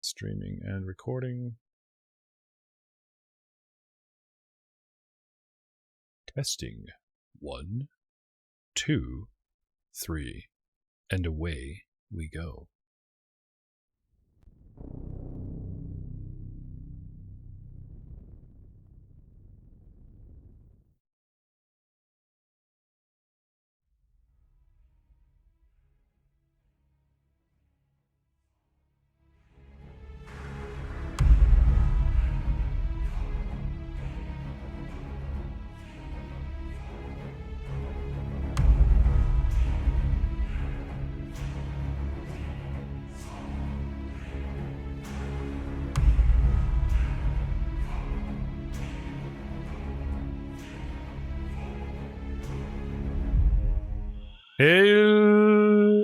streaming and recording. Testing. 1, 2, 3, and away we go. Hello,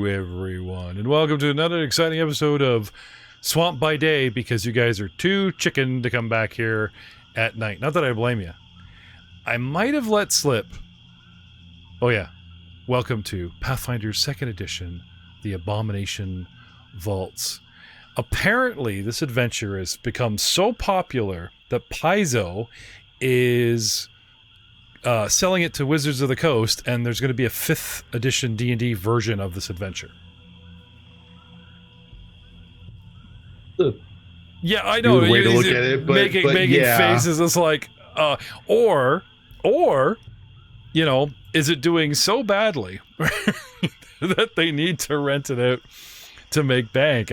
everyone, and welcome to another exciting episode of Swamp by Day, because you guys are too chicken to come back here at night. Not that I blame you. I might have let slip. Oh yeah, welcome to Pathfinder 2nd Edition, the Abomination Vaults. Apparently, this adventure has become so popular that Paizo is selling it to Wizards of the Coast, and there's going to be a 5th edition D&D version of this adventure. Yeah, I know. Way to look at it, but making yeah. faces. It's like, or, you know, is it doing so badly that they need to rent it out to make bank?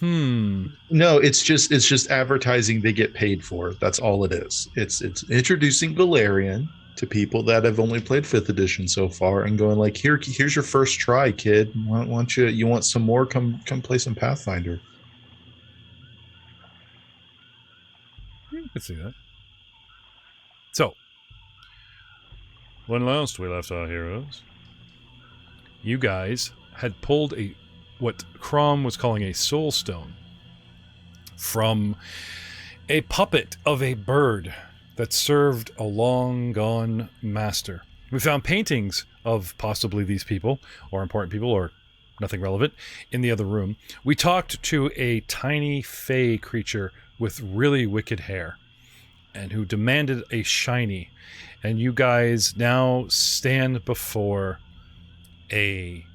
No, it's just advertising they get paid for. That's all it is. It's introducing Valerian to people that have only played 5th edition so far, and going like, here's your first try, kid. Why don't you want some more? Come play some Pathfinder. I can see that. So, when last we left our heroes, you guys had pulled what Crom was calling a soul stone from a puppet of a bird that served a long gone master. We found paintings of possibly these people, or important people, or nothing relevant, in the other room. We talked to a tiny fey creature with really wicked hair, and who demanded a shiny. And you guys now stand before a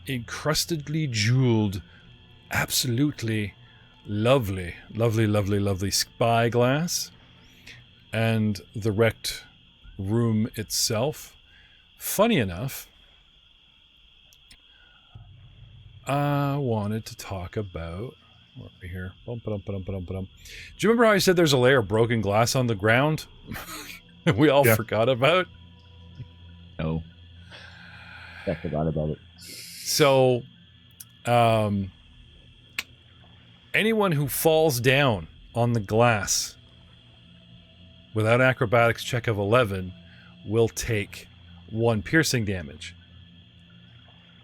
encrustedly jeweled, absolutely lovely spyglass, and the wrecked room itself. Funny enough, I wanted to talk about what we here. Do you remember how I said there's a layer of broken glass on the ground? We all forgot about. No, I forgot about it. So, anyone who falls down on the glass without acrobatics check of 11 will take 1 piercing damage.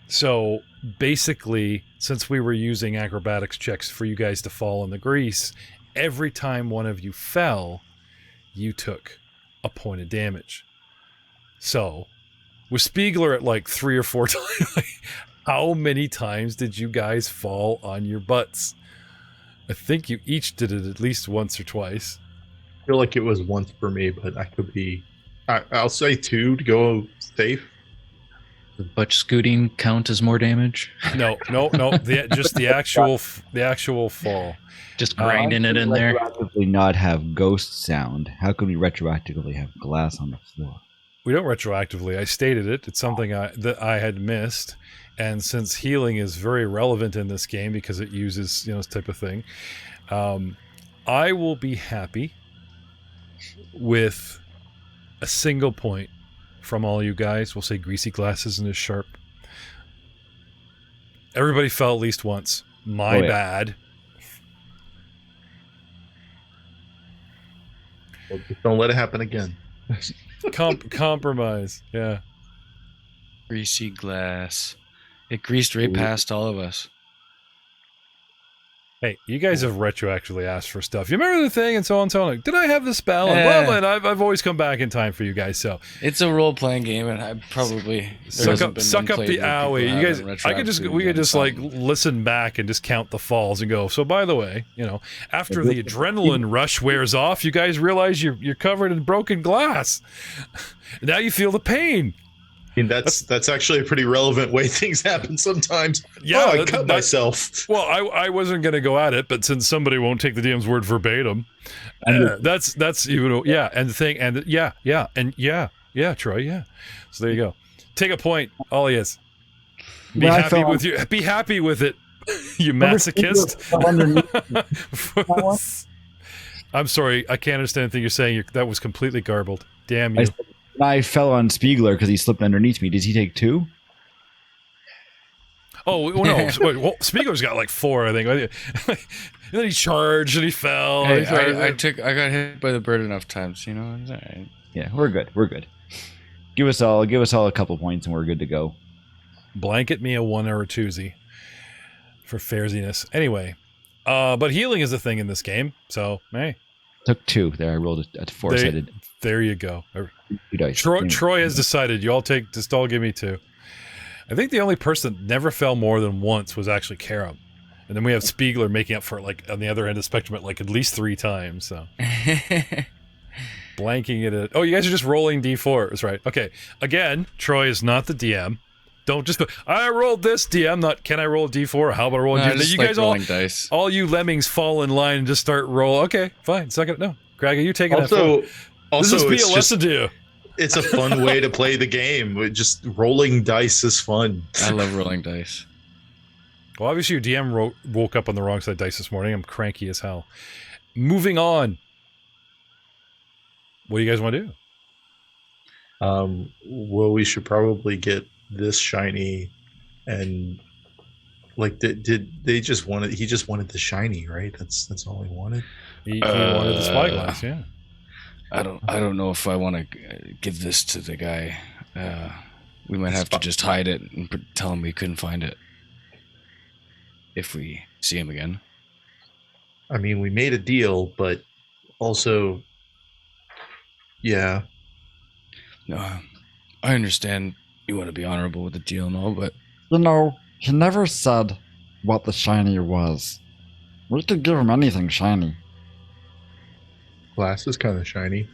So, basically, since we were using acrobatics checks for you guys to fall in the grease, every time one of you fell, you took a point of damage. So, with Spieglier at like 3 or 4 times, how many times did you guys fall on your butts? I think you each did it at least once or twice. I feel like it was once for me, but I could be. I'll say 2 to go safe. Does butt scooting count as more damage? No. Just the actual fall. Just grinding it in there. Retroactively not have ghost sound. How can we retroactively have glass on the floor? We don't retroactively. I stated it. It's something that I had missed. And since healing is very relevant in this game because it uses, this type of thing, I will be happy with a single point from all you guys. We'll say greasy glass isn't as sharp. Everybody fell at least once. My bad. Well, just don't let it happen again. Compromise. Yeah. Greasy glass. It greased right past all of us. Hey, you guys have retroactively asked for stuff. You remember the thing and so on and so on. Like, did I have the spell? And I've always come back in time for you guys. So it's a role-playing game, and I probably suck up the owie. You guys, we could just like listen back and just count the falls and go. So by the way, after the adrenaline rush wears off, you guys realize you're covered in broken glass. Now you feel the pain. I mean, that's actually a pretty relevant way things happen sometimes. Yeah, I cut myself. Well, I wasn't going to go at it, but since somebody won't take the DM's word verbatim, that's even and the thing and yeah, Troy, yeah. So there you go. Take a point, Olias. Be happy with it, you masochist. I'm sorry, I can't understand anything you're saying. That was completely garbled. Damn you. I fell on Spieglier because he slipped underneath me. Does he take 2? Oh, well, no. Well, Spieglier's got like 4, I think. And then he charged and he fell. Hey, I got hit by the bird enough times, It's all right. Yeah, we're good. Give us all a couple points and we're good to go. Blanket me a 1 or a 2-zy for fairsiness. Anyway, but healing is a thing in this game, so hey. Took 2. There, I rolled a 4-sided. There you go. 2 dice. Troy has decided. You all give me 2. I think the only person that never fell more than once was actually Karam. And then we have Spieglier making up for it, like, on the other end of the spectrum at least 3 times, so. Blanking it at... Oh, you guys are just rolling D4. That's right. Okay. Again, Troy is not the DM. Don't just go, I rolled this DM, not can I roll a D4 or how about I roll a D4? You guys dice. All you lemmings fall in line and just start roll. Okay, fine. No. Craigie, you taking that Also, this is be a lesson to you. It's a fun way to play the game. Just rolling dice is fun. I love rolling dice. Well, obviously your DM woke up on the wrong side of dice this morning. I'm cranky as hell. Moving on. What do you guys want to do? Well, we should probably get this shiny, and like did they just wanted? He just wanted the shiny, right? That's all he wanted. He wanted the spyglass, yeah. I don't know if I want to give this to the guy. We might have to just hide it and tell him we couldn't find it if we see him again. I mean, we made a deal, but also, yeah. No, I understand you want to be honorable with the deal and all, but he never said what the shiny was. We could give him anything shiny. Glass is kind of shiny.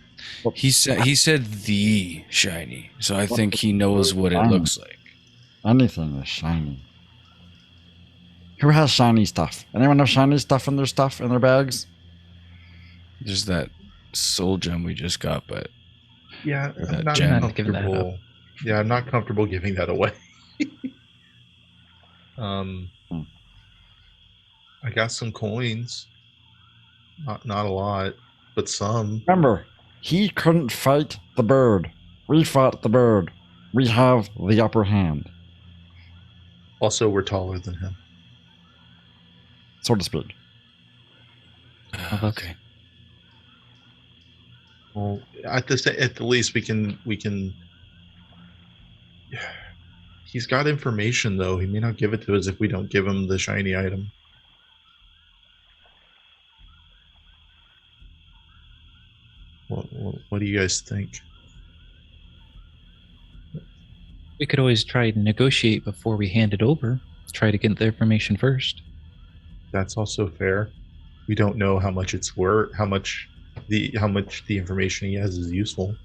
He said the shiny, so I think he knows what it looks like. Anything is shiny. Who has shiny stuff? Anyone have shiny stuff in their bags? There's that soul gem we just got, but yeah, I'm not comfortable. Yeah, I'm not comfortable giving that away. I got some coins. Not a lot, but some. Remember, he couldn't fight the bird. We fought the bird. We have the upper hand. Also, we're taller than him. So to speak. Okay. Well, at the least, we can. He's got information, though. He may not give it to us if we don't give him the shiny item. What do you guys think? We could always try to negotiate before we hand it over. Try to get the information first. That's also fair. We don't know how much it's worth, how much the information he has is useful.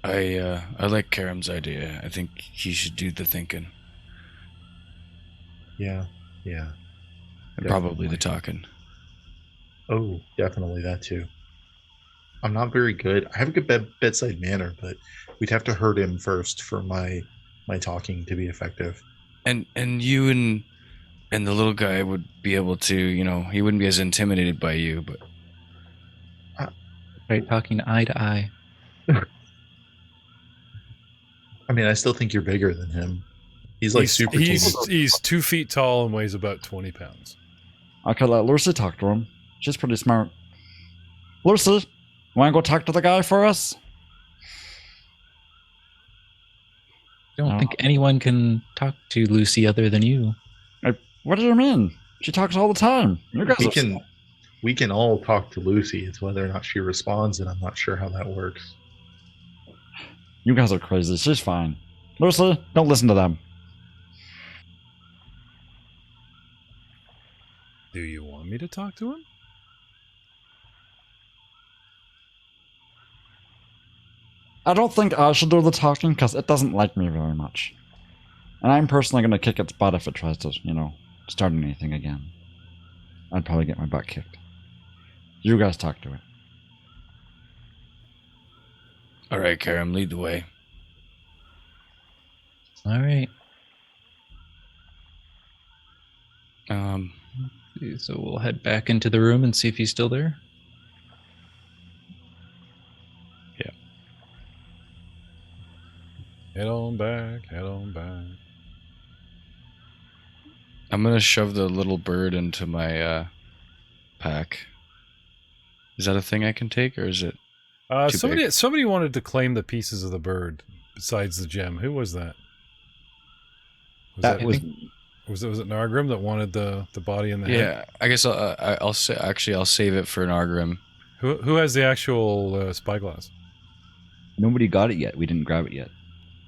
I like Karam's idea. I think he should do the thinking. Yeah. And probably the talking. Oh, definitely that too. I'm not very good. I have a good bedside manner, but we'd have to hurt him first for my talking to be effective. And you and the little guy would be able to, he wouldn't be as intimidated by you, but right, talking eye to eye. I mean, I still think you're bigger than him. He's like super tall. He's 2 feet tall and weighs about 20 pounds. I could let Lucy talk to him. She's pretty smart. Lucy, want to go talk to the guy for us? I don't think anyone can talk to Lucy other than you. What do you mean? She talks all the time. You guys we can all talk to Lucy. It's whether or not she responds, and I'm not sure how that works. You guys are crazy. She's fine. Lucy, don't listen to them. Do you want me to talk to him? I don't think I should do the talking because it doesn't like me very much. And I'm personally going to kick its butt if it tries to, start anything again. I'd probably get my butt kicked. You guys talk to it. All right, Karam, lead the way. All right. So we'll head back into the room and see if he's still there. Yeah. Head on back, head on back. I'm gonna shove the little bird into my pack. Is that a thing I can take, or is it too big? Somebody wanted to claim the pieces of the bird besides the gem. Who was that? Was it Nargrim that wanted the body in the head? Yeah, I guess I'll save it for Nargrim. Who has the actual spyglass? Nobody got it yet. We didn't grab it yet.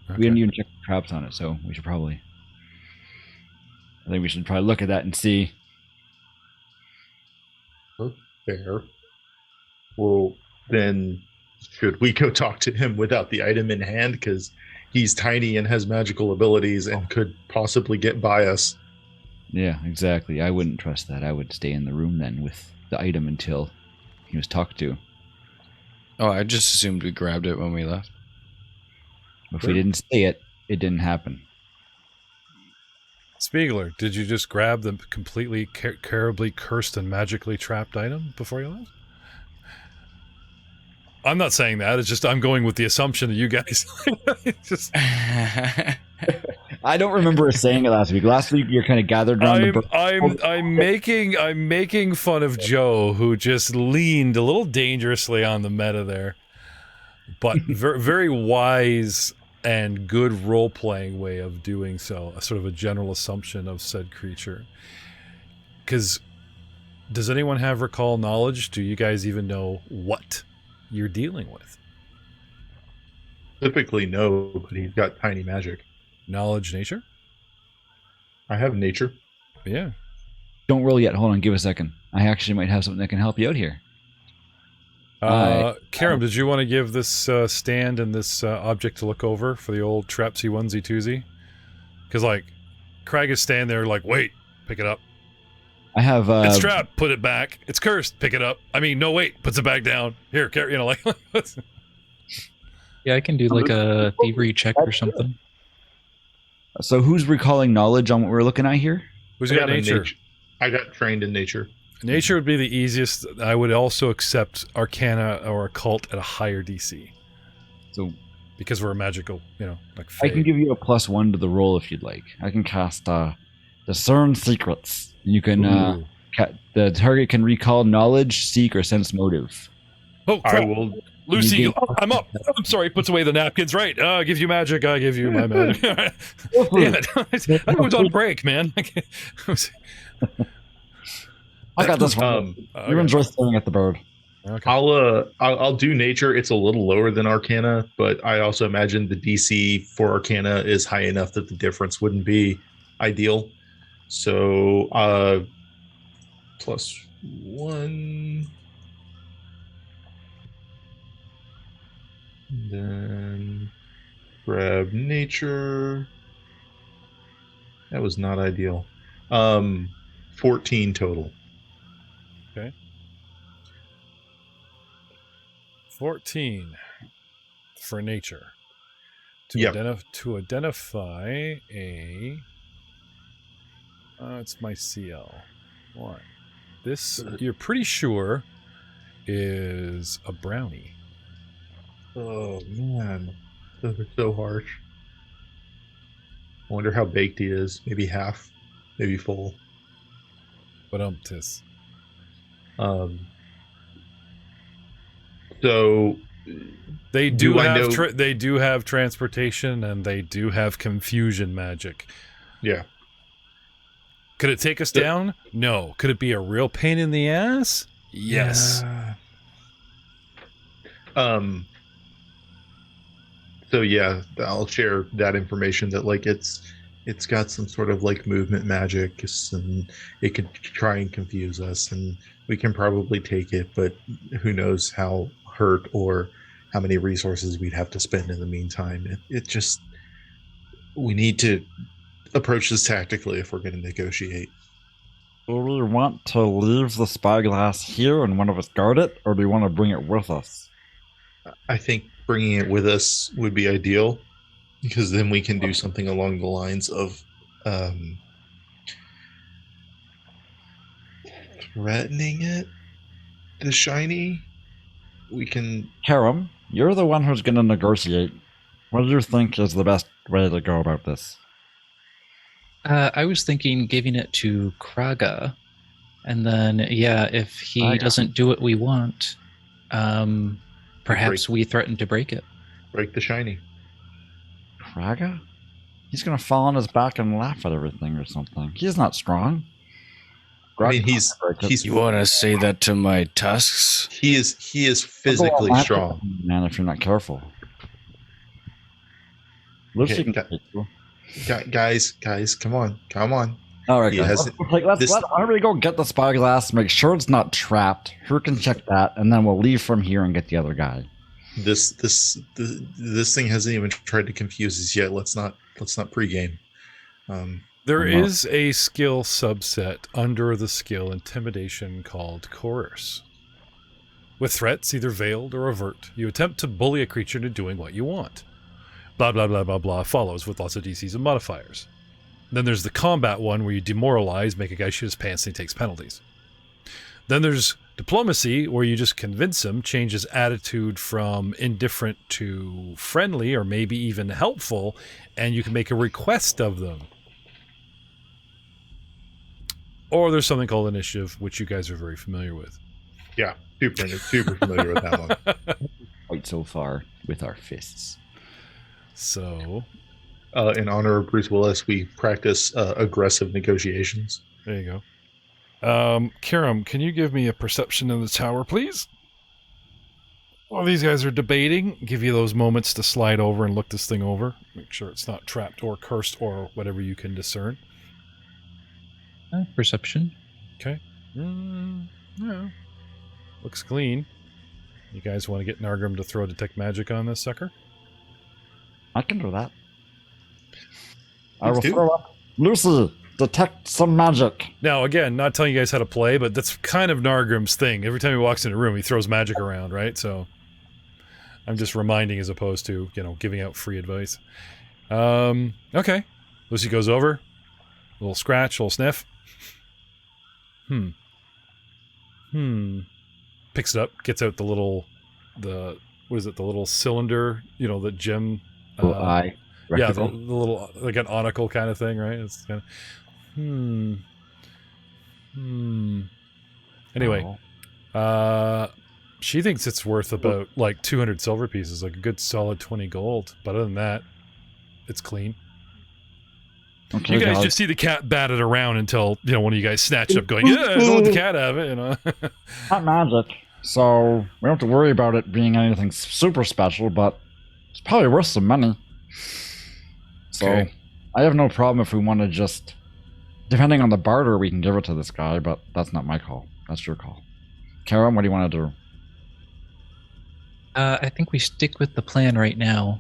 Okay. We didn't even check the traps on it, so we should probably... I think we should probably look at that and see. Fair. Well, then should we go talk to him without the item in hand? Because he's tiny and has magical abilities and could possibly get by us. Yeah, exactly. I wouldn't trust that. I would stay in the room then with the item until he was talked to. Oh, I just assumed we grabbed it when we left. If we didn't say it, it didn't happen. Spieglier, did you just grab the completely terribly cursed and magically trapped item before you left? I'm not saying that. It's just I'm going with the assumption that you guys just. I don't remember us saying it last week. Last week you're kind of gathered around I'm making fun of Joe, who just leaned a little dangerously on the meta there, but very wise and good role-playing way of doing so. A sort of a general assumption of said creature. Because does anyone have recall knowledge? Do you guys even know what you're dealing with? Typically no, but he's got tiny magic. Knowledge, nature? I have nature. Yeah. Don't roll yet. Hold on, give a second. I actually might have something that can help you out here. Karam, did you want to give this stand and this object to look over for the old trapsy onesie twosie? Because, Craig is standing there wait, pick it up. I have... it's trapped, put it back. It's cursed, pick it up. I mean, no, wait, puts it back down. Here, Yeah, I can do a thievery check or something. So who's recalling knowledge on what we're looking at here? Who's got nature? I got trained in nature. Nature would be the easiest. I would also accept Arcana or Occult at a higher DC. So, because we're a magical, I can give you a +1 to the roll if you'd like. I can cast Discern Secrets. You can the target can recall knowledge, seek, or sense motive. Oh, crap. I will. Lucy, I'm up. I'm sorry. Puts away the napkins. Right. Gives you magic. I give you my magic. Damn it. I was on break, man. I got this one. You enjoy staring at the bird. Okay. I'll do nature. It's a little lower than Arcana, but I also imagine the DC for Arcana is high enough that the difference wouldn't be ideal. So +1. Then grab nature. That was not ideal. 14 total. Okay. 14 for nature. To identify a... it's my CL. One. This, you're pretty sure, is a brownie. Oh, man. Those are so harsh. I wonder how baked he is. Maybe half. Maybe full. But tis. So they do have transportation, and they do have confusion magic. Yeah. Could it take us down? No. Could it be a real pain in the ass? Yes. So yeah, I'll share that information that like it's got some sort of like movement magic, and it could try and confuse us, and we can probably take it, but who knows how hurt or how many resources we'd have to spend in the meantime. It just, we need to approach this tactically if we're going to negotiate. Do we want to leave the spyglass here and one of us guard it, or do we want to bring it with us? I think bringing it with us would be ideal, because then we can do something along the lines of threatening it, the shiny. We can... Karam, you're the one who's going to negotiate. What do you think is the best way to go about this? I was thinking giving it to Kraga, and then, if he doesn't do what we want, perhaps we threaten to break it. Break the shiny. Kraga? He's going to fall on his back and laugh at everything or something. He's not strong. I mean, he's. You want to say that to my tusks? He is physically strong, man. If you're not careful. Okay, guys, come on. All right, guys. Why don't we go get the spyglass, make sure it's not trapped. Who can check that, and then we'll leave from here and get the other guy. This thing hasn't even tried to confuse us yet. Let's not pregame. There is a skill subset under the skill Intimidation called Coerce. With threats, either veiled or overt, you attempt to bully a creature into doing what you want. Blah, blah, blah, blah, blah follows with lots of DCs and modifiers. Then there's the combat one where you demoralize, make a guy shoot his pants, and he takes penalties. Then there's Diplomacy, where you just convince him, change his attitude from indifferent to friendly or maybe even helpful, and you can make a request of them. Or there's something called Initiative, which you guys are very familiar with. Yeah, super familiar with that one. Quite so far with our fists. So, in honor of Bruce Willis, we practice aggressive negotiations. There you go. Karam, can you give me a perception in the tower, please? While these guys are debating, give you those moments to slide over and look this thing over. Make sure it's not trapped or cursed or whatever you can discern. Perception. Okay. Yeah. Looks clean. You guys want to get Nargrim to throw Detect Magic on this sucker? I can do that. I will throw up Lucy. Detect some magic. Now, again, not telling you guys how to play, but that's kind of Nargrim's thing. Every time he walks in a room, he throws magic around, right? So I'm just reminding as opposed to, giving out free advice. Okay. Lucy goes over. A little scratch, a little sniff. Picks it up, gets out the little cylinder, the gem. Eye. Yeah, the little, like an onicle kind of thing, right? It's kind of, Anyway, she thinks it's worth about like 200 silver pieces, like a good solid 20 gold. But other than that, it's clean. Okay, you guys just see the cat batted around until, one of you guys snatched it up going, yeah, don't let the cat have it, Not magic, so we don't have to worry about it being anything super special, but it's probably worth some money. So, okay. I have no problem if we want to just, depending on the barter, we can give it to this guy, but that's not my call. That's your call. Karen, what do you want to do? I think we stick with the plan right now.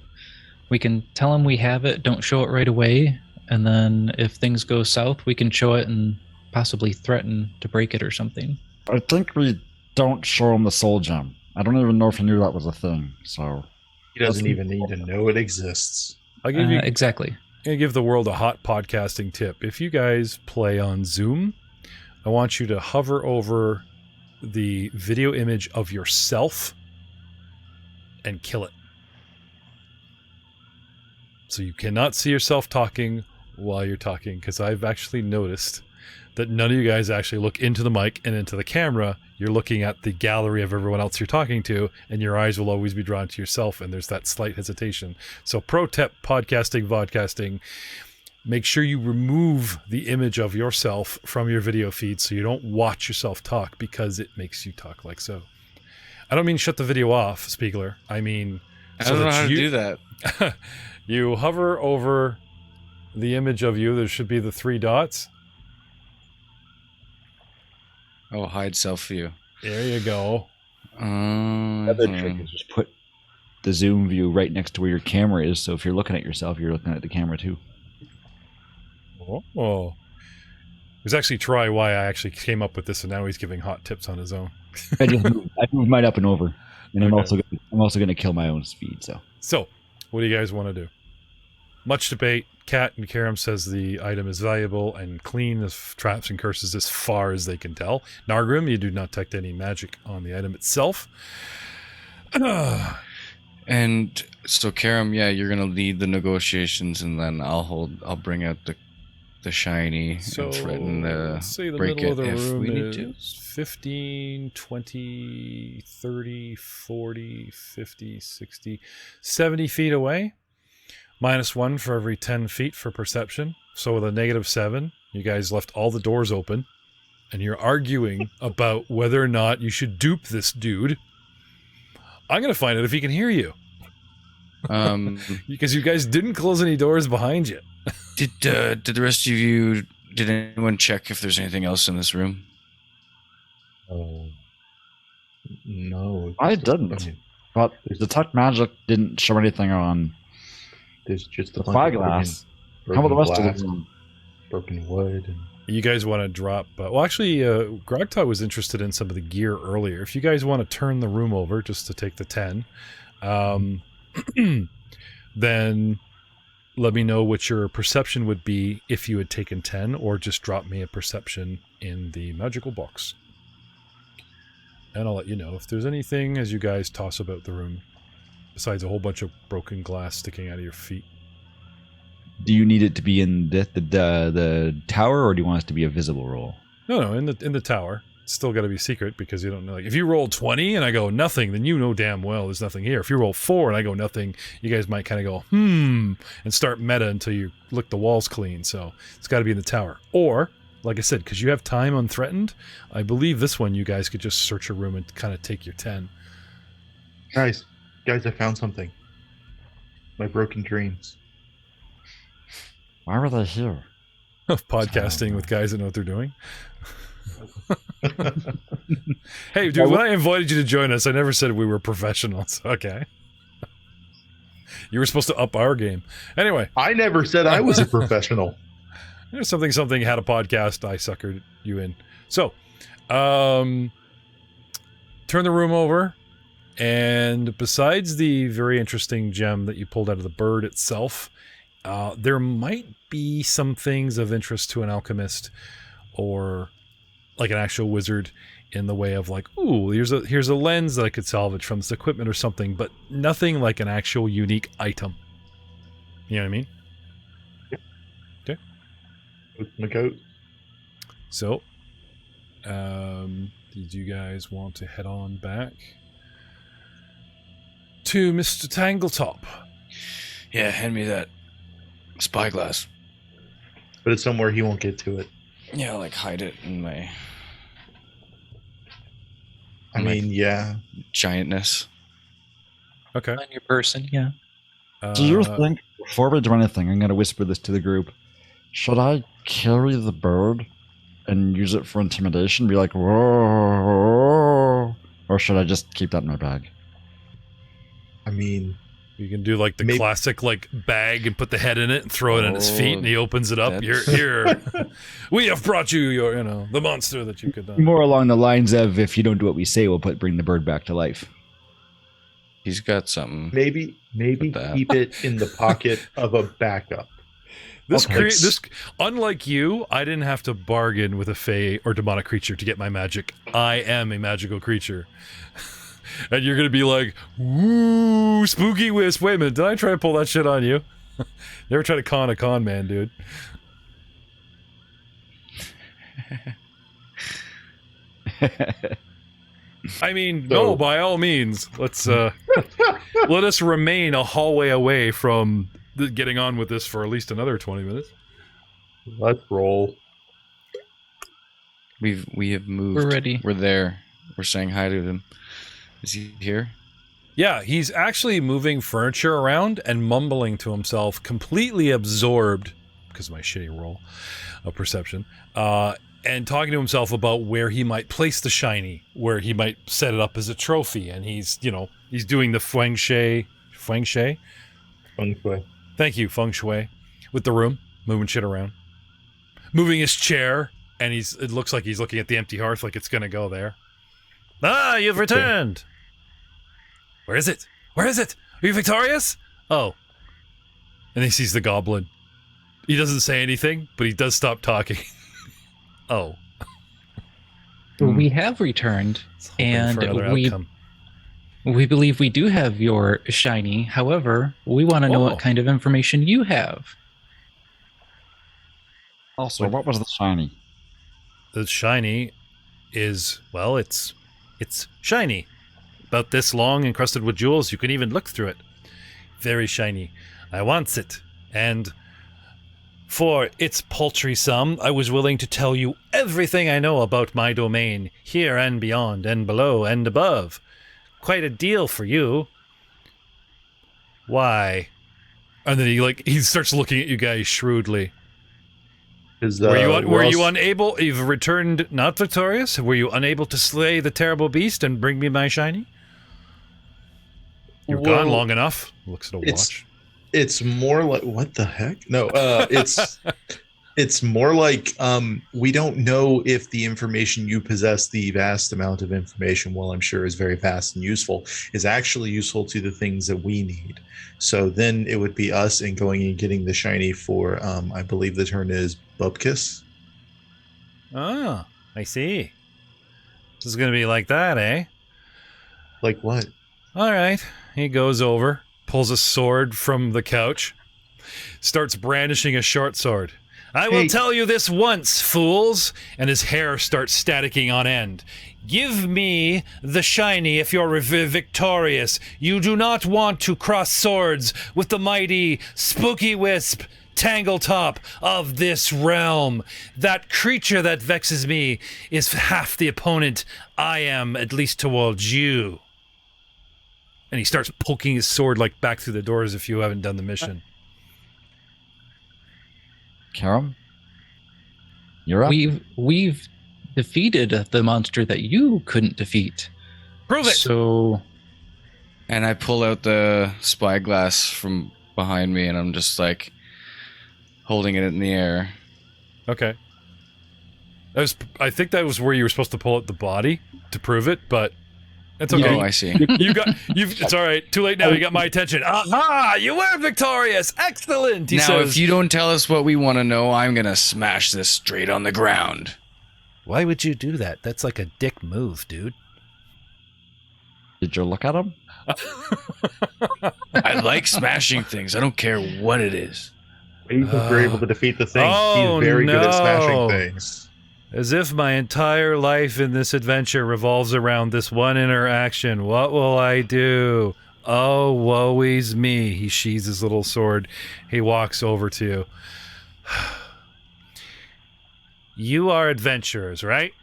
We can tell him we have it, don't show it right away, and then if things go south, we can show it and possibly threaten to break it or something. I think we don't show him the soul gem. I don't even know if he knew that was a thing, so... He doesn't even need to know it exists. I'll give you exactly. I'm going to give the world a hot podcasting tip. If you guys play on Zoom, I want you to hover over the video image of yourself and kill it. So you cannot see yourself talking while you're talking, because I've actually noticed that none of you guys actually look into the mic and into the camera. You're looking at the gallery of everyone else you're talking to, and your eyes will always be drawn to yourself, and there's that slight hesitation. So pro tip, podcasting, vodcasting, make sure you remove the image of yourself from your video feed so you don't watch yourself talk, because it makes you talk like so. I don't mean shut the video off, Spieglier. I mean... I don't know how to do that. You hover over the image of you. There should be the 3 dots. Oh, hide self view. There you go. Another trick is just put the zoom view right next to where your camera is, so if you're looking at yourself, you're looking at the camera too. Oh. It was actually Troy why I actually came up with this, and now he's giving hot tips on his own. I moved mine up and over, and I'm also going to kill my own speed. So, what do you guys want to do? Much debate. Cat and Karam says the item is valuable and clean of traps and curses as far as they can tell. Nargrim, you do not detect any magic on the item itself. And so, Karam, yeah, you're gonna lead the negotiations, and then I'll bring out the shiny and threaten let's say the break middle it of the if room we need to. is 15, 20, 30, 40, 50, 60, 70 feet away. -1 for every 10 feet for perception. So with a -7, you guys left all the doors open, and you're arguing about whether or not you should dupe this dude. I'm going to find out if he can hear you. Because you guys didn't close any doors behind you. Did the rest of you, did anyone check if there's anything else in this room? Oh, no. I didn't. But the detect magic didn't show anything on There's just a the spyglass. How about the rest of the room? Broken wood. And... You guys want to drop... well, actually, Grogtot was interested in some of the gear earlier. If you guys want to turn the room over just to take the 10, then let me know what your perception would be if you had taken 10, or just drop me a perception in the magical box. And I'll let you know if there's anything as you guys toss about the room, besides a whole bunch of broken glass sticking out of your feet. Do you need it to be in the tower, or do you want it to be a visible roll? No, in the tower. It's still got to be secret, because you don't know. Like, if you roll 20 and I go nothing, then you know damn well there's nothing here. If you roll 4 and I go nothing, you guys might kind of go and start meta until you lick the walls clean. So it's got to be in the tower. Or, like I said, because you have time unthreatened, I believe this one you guys could just search a room and kind of take your 10. Guys, I found something. My broken dreams. Why were they here? Podcasting with guys that know what they're doing. Hey, dude, when I invited you to join us, I never said we were professionals. Okay. You were supposed to up our game. Anyway. I never said I was a professional. There's something had a podcast. I suckered you in. So, turn the room over. And besides the very interesting gem that you pulled out of the bird itself, there might be some things of interest to an alchemist or like an actual wizard, in the way of like, ooh, here's a lens that I could salvage from this equipment or something, but nothing like an actual unique item. You know what I mean? Okay. With my goat. So, did you guys want to head on back to Mr. Tangletop? Yeah, hand me that spyglass. But it's somewhere he won't get to it. Yeah, like hide it in my... I mean, yeah. Giantness. Okay. On your person, yeah. Do you think, before we do anything, I'm going to whisper this to the group, should I carry the bird and use it for intimidation? Be like, whoa, or should I just keep that in my bag? I mean... You can do like the classic like bag and put the head in it and throw it in his feet, and he opens it up. You're here. We have brought you your, the monster that you could. More along the lines of, if you don't do what we say, we'll bring the bird back to life. He's got something. Maybe keep it in the pocket of a backup. This unlike you, I didn't have to bargain with a fae or demonic creature to get my magic. I am a magical creature. And you're going to be like, woo, spooky wisp. Wait a minute, did I try to pull that shit on you? Never try to con a con man, dude. I mean, no, by all means. Let's let us remain a hallway away from getting on with this for at least another 20 minutes. Let's roll. We have moved. We're ready. We're there. We're saying hi to him. Is he here? Yeah, he's actually moving furniture around and mumbling to himself, completely absorbed, because of my shitty roll of perception, and talking to himself about where he might place the shiny, where he might set it up as a trophy, and he's doing the feng shui. Feng shui? Feng shui. Thank you, feng shui. With the room, moving shit around. Moving his chair, and it looks like he's looking at the empty hearth like it's gonna go there. Ah, you've returned! Where is it? Where is it? Are you victorious? Oh. And he sees the goblin. He doesn't say anything, but he does stop talking. Oh. We have returned, and we believe we do have your shiny. However, we want to know what kind of information you have. Also, what was the shiny? The shiny is, well, it's shiny. About this long, encrusted with jewels, you can even look through it. Very shiny. I wants it. And for its paltry sum, I was willing to tell you everything I know about my domain, here and beyond, and below and above. Quite a deal for you. Why? And then he starts looking at you guys shrewdly. Were you unable? You've returned not victorious? Were you unable to slay the terrible beast and bring me my shiny? You've gone long enough. Looks at a watch. It's more like, what the heck? No, it's more like we don't know if the information you possess, the vast amount of information, while I'm sure is very vast and useful, is actually useful to the things that we need. So then it would be us and going and getting the shiny for, I believe the turn is Bupkis. Oh, I see. This is going to be like that, eh? Like what? All right. He goes over, pulls a sword from the couch, starts brandishing a short sword. I will tell you this once, fools, and his hair starts staticking on end. Give me the shiny if you're victorious. You do not want to cross swords with the mighty Spooky Wisp Tangletop of this realm. That creature that vexes me is half the opponent I am, at least towards you. And he starts poking his sword back through the doors if you haven't done the mission. Karam? You're up. We've defeated the monster that you couldn't defeat. Prove it! So... And I pull out the spyglass from behind me, and I'm just holding it in the air. Okay. I think that was where you were supposed to pull out the body to prove it, but that's okay. Oh, I see. It's all right. Too late now. You got my attention. Aha! You were victorious. Excellent. He says, if you don't tell us what we want to know, I'm gonna smash this straight on the ground. Why would you do that? That's like a dick move, dude. Did you look at him? I like smashing things. I don't care what it is. If we're able to defeat the thing, he's very good at smashing things. As if my entire life in this adventure revolves around this one interaction. What will I do? Oh, woe-is me. He sheathes his little sword. He walks over to you. You are adventurers, right?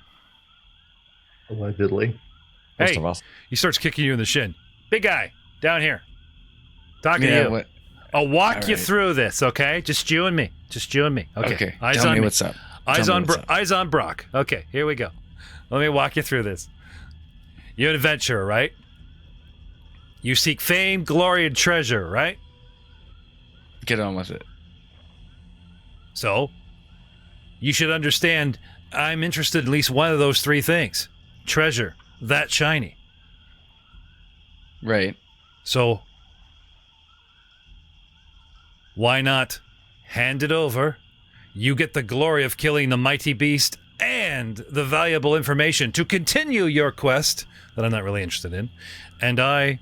Allegedly. Most Hey, of us. he starts kicking you in the shin. Big guy, down here. Talking to you. What? I'll walk you right. through this, okay? Just you and me. Just you and me. Okay. Eyes Tell on me me. what's up. Eyes on Brock. Okay, here we go. Let me walk you through this. You're an adventurer, right? You seek fame, glory, and treasure, right? Get on with it. So, you should understand I'm interested in at least one of those three things. Treasure, that shiny. Right. So, why not hand it over? You get the glory of killing the mighty beast and the valuable information to continue your quest that I'm not really interested in. And I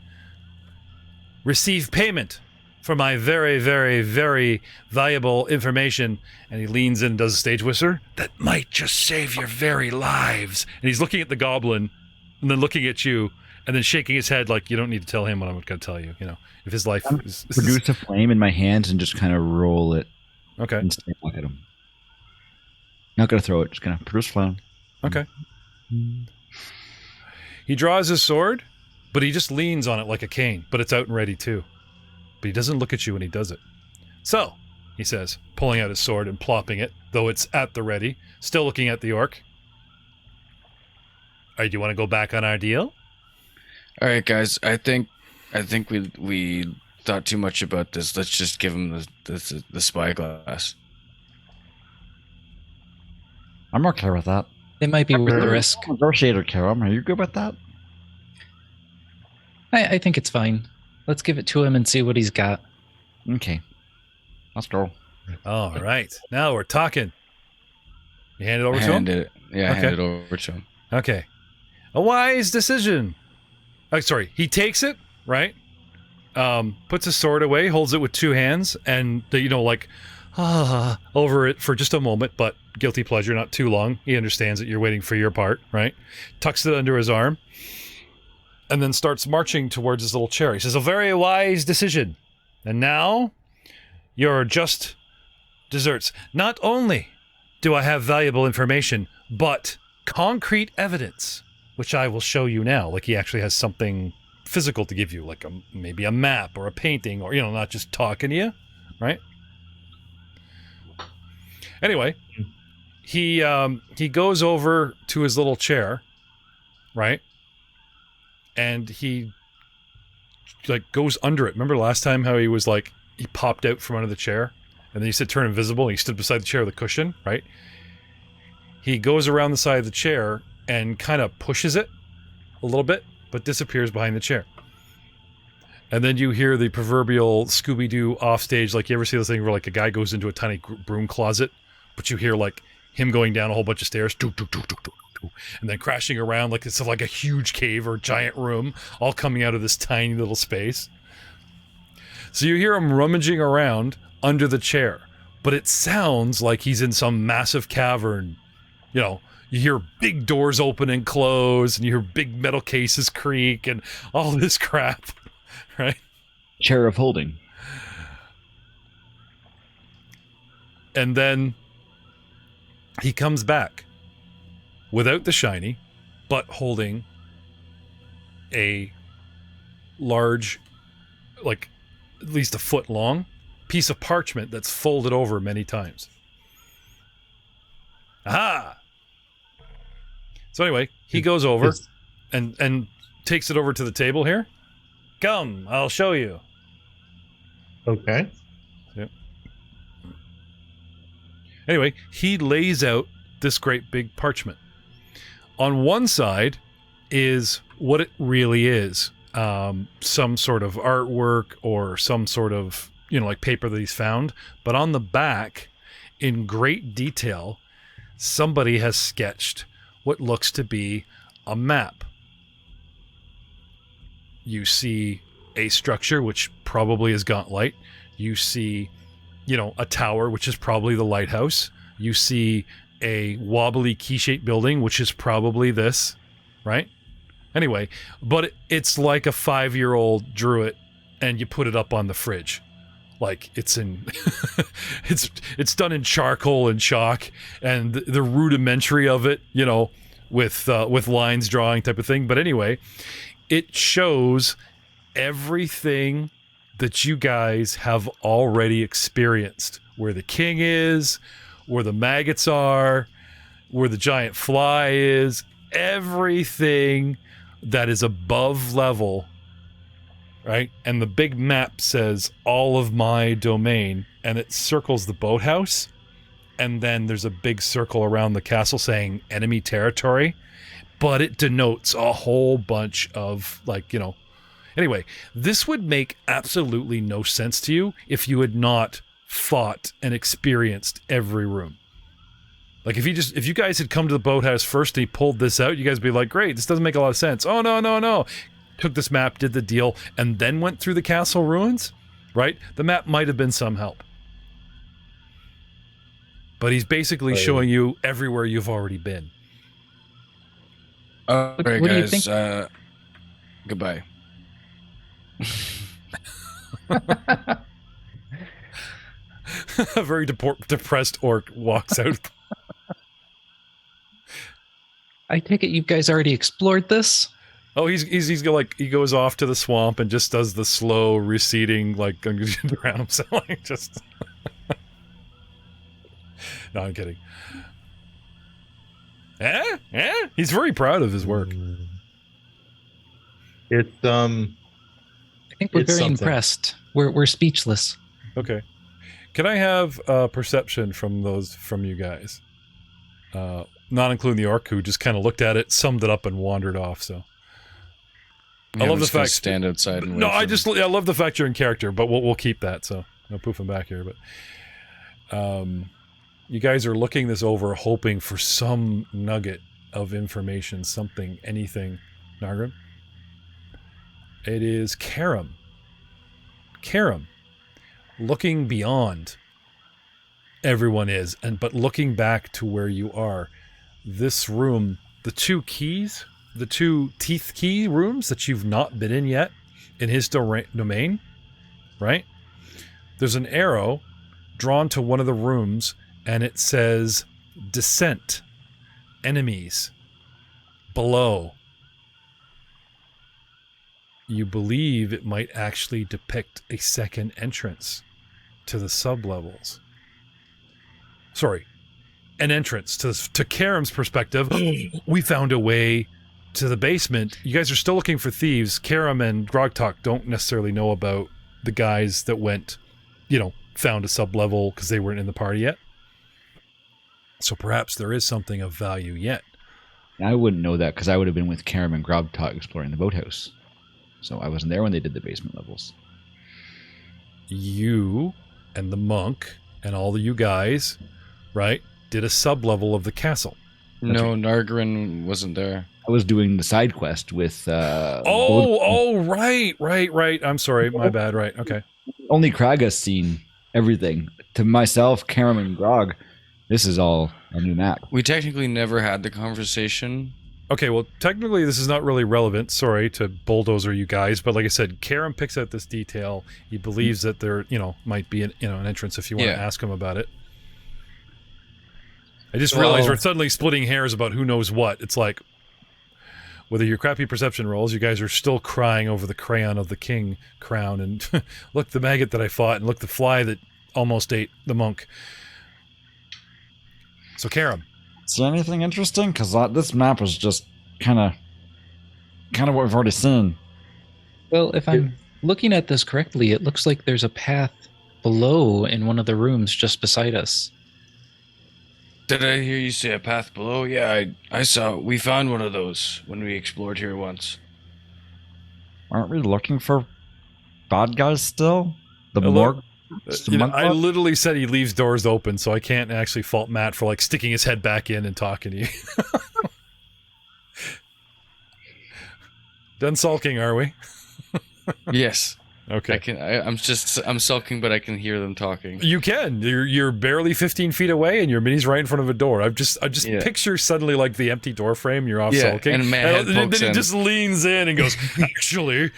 receive payment for my very, very, very valuable information. And he leans in and does a stage whisper. That might just save your very lives. And he's looking at the goblin and then looking at you and then shaking his head like you don't need to tell him what I'm going to tell you. You know, if his life is... Produce a flame in my hands and just kind of roll it. Okay. And look at him. Not gonna throw it. Just gonna produce flame. Okay. He draws his sword, but he just leans on it like a cane, but it's out and ready too. But he doesn't look at you when he does it. So, he says, pulling out his sword and plopping it, though it's at the ready, still looking at the orc. All right, do you want to go back on our deal? All right, guys. I think we thought too much about this. Let's just give him the spyglass. I'm okay with that. It might be worth the risk. Negotiator, Karam, are you good with that? I think it's fine. Let's give it to him and see what he's got. Okay. Let's go. All right. Now we're talking. You hand it over to him? I hand it over to him. Okay. A wise decision. Oh, sorry. He takes it, right? Puts his sword away, holds it with two hands, and, over it for just a moment, but guilty pleasure, not too long. He understands that you're waiting for your part, right? Tucks it under his arm, and then starts marching towards his little chair. He says, a very wise decision. And now, your just desserts. Not only do I have valuable information, but concrete evidence, which I will show you now. Like, he actually has something physical to give you, like maybe a map or a painting, or, not just talking to you, right? Anyway, he goes over to his little chair, right? And he goes under it. Remember last time how he was he popped out from under the chair, and then he said turn invisible, and he stood beside the chair with a cushion, right? He goes around the side of the chair and kind of pushes it a little bit, but disappears behind the chair. And then you hear the proverbial Scooby-Doo offstage, like you ever see this thing where a guy goes into a tiny broom closet, but you hear him going down a whole bunch of stairs, and then crashing around it's like a huge cave or giant room, all coming out of this tiny little space. So you hear him rummaging around under the chair, but it sounds like he's in some massive cavern. You hear big doors open and close, and you hear big metal cases creak, and all this crap, right? Chair of holding. And then he comes back without the shiny, but holding a large, at least a foot long piece of parchment that's folded over many times. Aha! So anyway, he goes over and takes it over to the table here. Come, I'll show you. Okay. Yep. Anyway, he lays out this great big parchment. On one side is what it really is. Some sort of artwork or some sort of, paper that he's found. But on the back, in great detail, somebody has sketched what looks to be a map. You see a structure, which probably is Gauntlet. You see, a tower, which is probably the lighthouse. You see a wobbly key-shaped building, which is probably this, right? Anyway, but it's like a 5-year-old drew it, and you put it up on the fridge. It's in, it's done in charcoal and chalk, and the rudimentary of it, with lines drawing type of thing. But anyway, it shows everything that you guys have already experienced. Where the king is, where the maggots are, where the giant fly is, everything that is above level, right? And the big map says all of my domain, and it circles the boathouse, and then there's a big circle around the castle saying enemy territory, but it denotes a whole bunch of anyway, this would make absolutely no sense to you if you had not fought and experienced every room. If you guys had come to the boathouse first and he pulled this out, you guys would be like, great, this doesn't make a lot of sense. Oh, no. Took this map, did the deal, and then went through the castle ruins, right? The map might have been some help. But he's basically showing you everywhere you've already been. All right, what guys. Do you think? Goodbye. A very depressed orc walks out. I take it you guys already explored this? Oh, he's like, he goes off to the swamp and just does the slow receding, like, around himself, like, just. No, I'm kidding. He's very proud of his work. It I think we're It's very something. impressed. We're speechless. Okay. Can I have perception from you guys? Not including the orc who just kind of looked at it, summed it up, and wandered off. So Yeah, I love I'm the just gonna fact. stand outside. And No, wait for them. I love the fact you're in character, but we'll keep that. So no poofing back here, but you guys are looking this over, hoping for some nugget of information, something, anything. Nargrim. It is Karam. Karam, looking beyond everyone is, but looking back to where you are. This room, the two teeth key rooms that you've not been in yet, in his domain, right? There's an arrow drawn to one of the rooms, and it says, "Descent, enemies, below." You believe it might actually depict a second entrance to the sublevels. Sorry, an entrance to Karam's perspective. We found a way to the basement. You guys are still looking for thieves. Karam and Grogtok don't necessarily know about the guys that went, found a sublevel because they weren't in the party yet. So perhaps there is something of value yet. I wouldn't know that because I would have been with Karam and Grobtot exploring the boathouse. So I wasn't there when they did the basement levels. You and the monk and all of you guys, right, did a sublevel of the castle. No, Nargrin wasn't there. I was doing the side quest with... Right. I'm sorry, my bad, right, okay. Only Krag has seen everything. To myself, Karam, and Grog, this is all a new map. We technically never had the conversation. Okay, well, technically this is not really relevant, sorry, to bulldozer you guys, but like I said, Karam picks out this detail. He believes that there, might be an entrance if you want to ask him about it. I just realized we're suddenly splitting hairs about who knows what. It's like, whether your crappy perception rolls, you guys are still crying over the crayon of the king crown, and look the maggot that I fought, and look the fly that almost ate the monk. So, Karam. See anything interesting? Because this map is just kind of what we've already seen. Well, if I'm looking at this correctly, it looks like there's a path below in one of the rooms just beside us. Did I hear you say a path below? Yeah, I saw. We found one of those when we explored here once. Aren't we looking for bad guys still? The Hello? morgue? I literally said he leaves doors open, so I can't actually fault Matt for sticking his head back in and talking to you. Done sulking, are we? Yes. Okay. I'm sulking, but I can hear them talking. You can. You're barely 15 feet away, and your mini's right in front of a door. I just picture suddenly the empty door frame. You're off sulking, and my head then pokes he in. just leans in and goes, "Actually,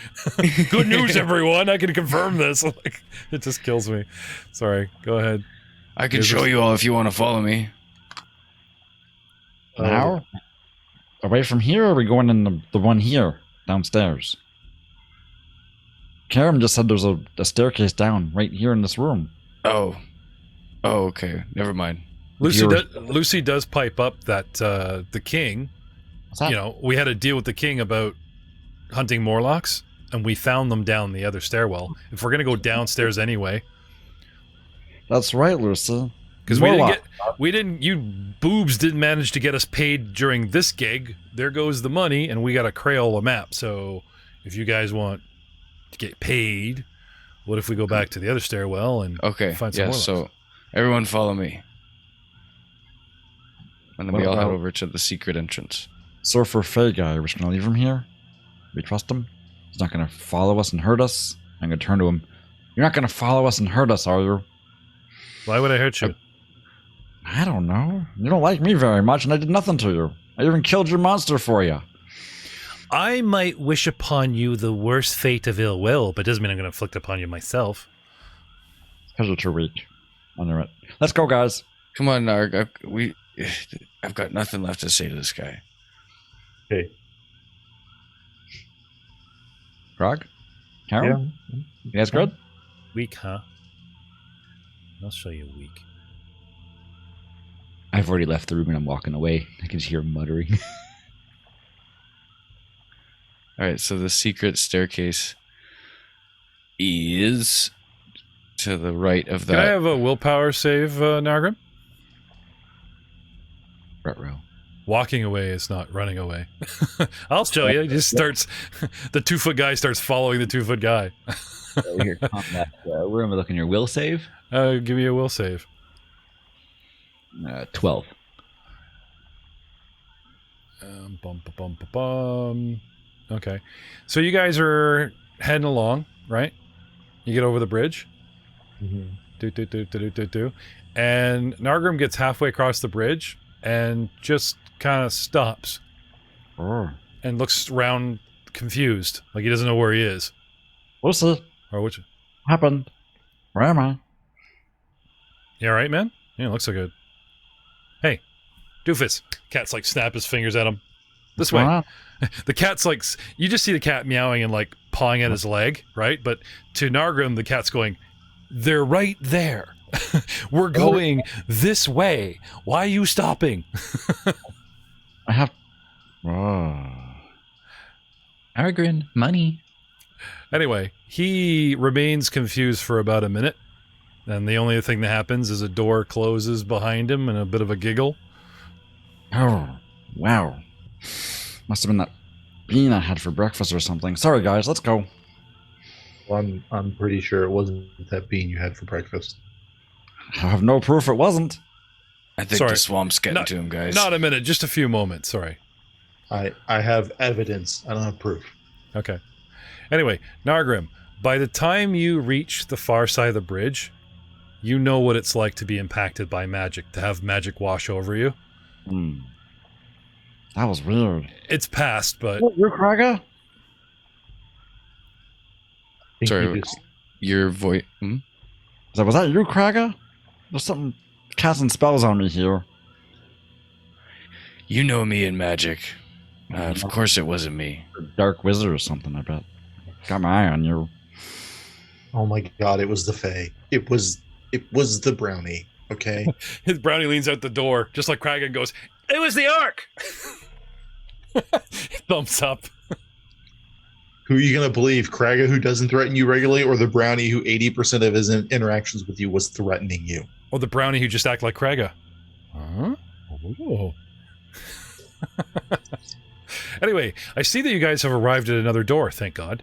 good news, everyone. I can confirm this." It just kills me. Sorry. Go ahead. I can show you all if you want to follow me. Now? Away from here, or are we going in the one here, downstairs? Karam just said there's a staircase down right here in this room. Oh, okay. Never mind. Lucy does pipe up that the king, What's that? we had a deal with the king about hunting Morlocks, and we found them down the other stairwell. If we're going to go downstairs anyway. That's right, Lucy. Because you boobs didn't manage to get us paid during this gig. There goes the money, and we got a Crayola map. So if you guys want to get paid, what if we go back to the other stairwell and find some more? So everyone follow me. And then we all head over to the secret entrance. Surfer Fey guy, are we just going to leave him here? We trust him? He's not going to follow us and hurt us? I'm going to turn to him. You're not going to follow us and hurt us, are you? Why would I hurt you? I don't know. You don't like me very much, and I did nothing to you. I even killed your monster for you. I might wish upon you the worst fate of ill will, but doesn't mean I'm going to inflict upon you myself. Because you're too weak. I knew it. Let's go, guys. Come on, Narg. I've got nothing left to say to this guy. Okay. Grog? Karen? Yeah. You guys good? Weak, huh? I'll show you weak. I've already left the room and I'm walking away. I can just hear him muttering. All right, so the secret staircase is to the right of that. Can I have a willpower save, Nargrim? Ruh-roh. Walking away is not running away. I'll show you. He just starts. The 2-foot guy starts following the 2-foot guy. Here, combat. Where am I looking? Your will save? Give me a will save. 12. Bum, ba, bum, ba, bum. Okay. So you guys are heading along, right? You get over the bridge. Mm-hmm. Do. And Nargrim gets halfway across the bridge and just kind of stops and looks around confused, like he doesn't know where he is. What's it? Or which Happened? Where am I? You all right, man? Yeah, looks so good. Hey, doofus. Cat's like snap his fingers at him. This way. Wow. The cat's like, you just see the cat meowing and like pawing at his leg, right? But to Nargrim, the cat's going, they're right there. We're going this way. Why are you stopping? I have... Oh. Aragorn, money. Anyway, he remains confused for about a minute. And the only thing that happens is a door closes behind him and a bit of a giggle. Oh, wow. Must have been that bean I had for breakfast or something. Sorry, guys, let's go. Well, I'm pretty sure it wasn't that bean you had for breakfast. I have no proof it wasn't. I think Sorry. the swamp's getting to him, guys. Not a minute, just a few moments. Sorry. I have evidence. I don't have proof. Okay. Anyway, Nargrim, by the time you reach the far side of the bridge, you know what it's like to be impacted by magic, to have magic wash over you. That was weird. It's past, but... You, Kraga? Sorry, your voice... Was that you, Kraga? There's something casting spells on me here. You know me in magic. Of course it wasn't me. Dark wizard or something, I bet. Got my eye on you. Oh my god, it was the Fae. It was the brownie, okay? His brownie leans out the door, just like Kragan goes, it was the Ark! Thumbs up. Who are you going to believe? Kraga, who doesn't threaten you regularly, or the brownie who 80% of his interactions with you was threatening you? Or the brownie who just acted like Kraga. Huh? Oh. Anyway, I see that you guys have arrived at another door, thank God.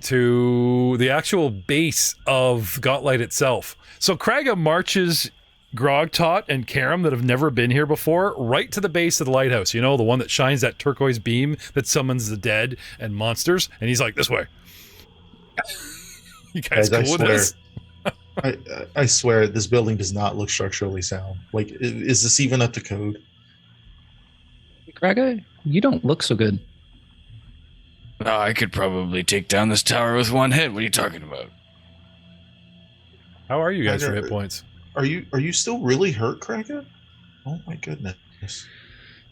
To the actual base of Gotlight itself. So Kraga marches Grogtot and Karam that have never been here before right to the base of the lighthouse. You know, the one that shines that turquoise beam that summons the dead and monsters. And he's like, this way. You guys cool with this? I swear, this building does not look structurally sound. Like, is this even up to code? Kraga, you don't look so good. Oh, I could probably take down this tower with one hit. What are you talking about? How are you guys for hit points? Are you still really hurt, Kraga? Oh my goodness.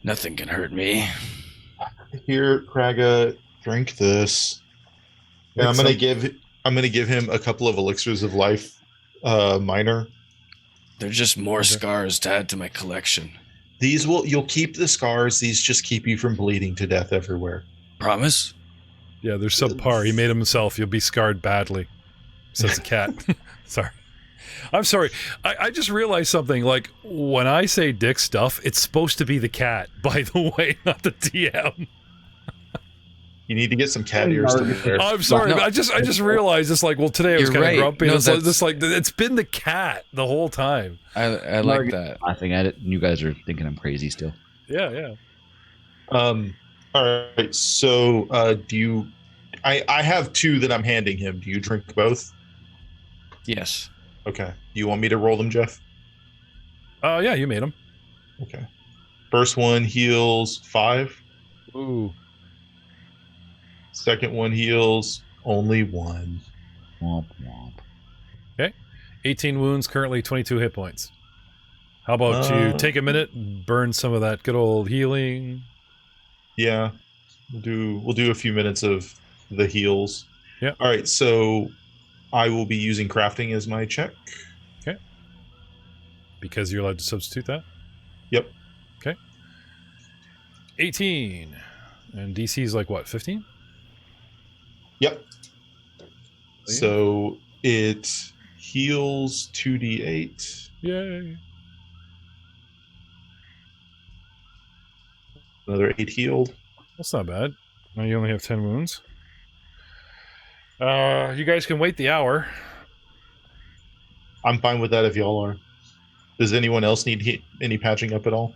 Nothing can hurt me. Here, Kraga, drink this. And I'm gonna give him a couple of elixirs of life, minor. They're just more scars to add to my collection. You'll keep the scars. These just keep you from bleeding to death everywhere. Promise? Yeah, they're subpar. He made them himself. You'll be scarred badly. Says the cat. Sorry. I'm sorry. I just realized something. Like, when I say dick stuff, it's supposed to be the cat, by the way, not the DM. You need to get some cat ears to wear. I'm sorry. Well, no. I just realized it's like, well, today I was You're kind of right. grumpy. No, It's like, this, like, it's been the cat the whole time. I like that. Laughing at it, and you guys are thinking I'm crazy still. Yeah. All right. So, do you? I have two that I'm handing him. Do you drink both? Yes. Okay. Do you want me to roll them, Jeff? Yeah, you made them. Okay. First one heals 5. Ooh. Second one heals only 1. Womp womp. Okay. 18 wounds, currently 22 hit points. How about you take a minute and burn some of that good old healing? Yeah, we'll do a few minutes of the heals. Yeah. All right, so I will be using crafting as my check. Okay. Because you're allowed to substitute that? Yep. Okay. 18. And DC is like what, 15? Yep. Yeah. So it heals 2d8. Yay. Another 8 healed. That's not bad. Now you only have 10 wounds. You guys can wait the hour. I'm fine with that if y'all are. Does anyone else need any patching up at all?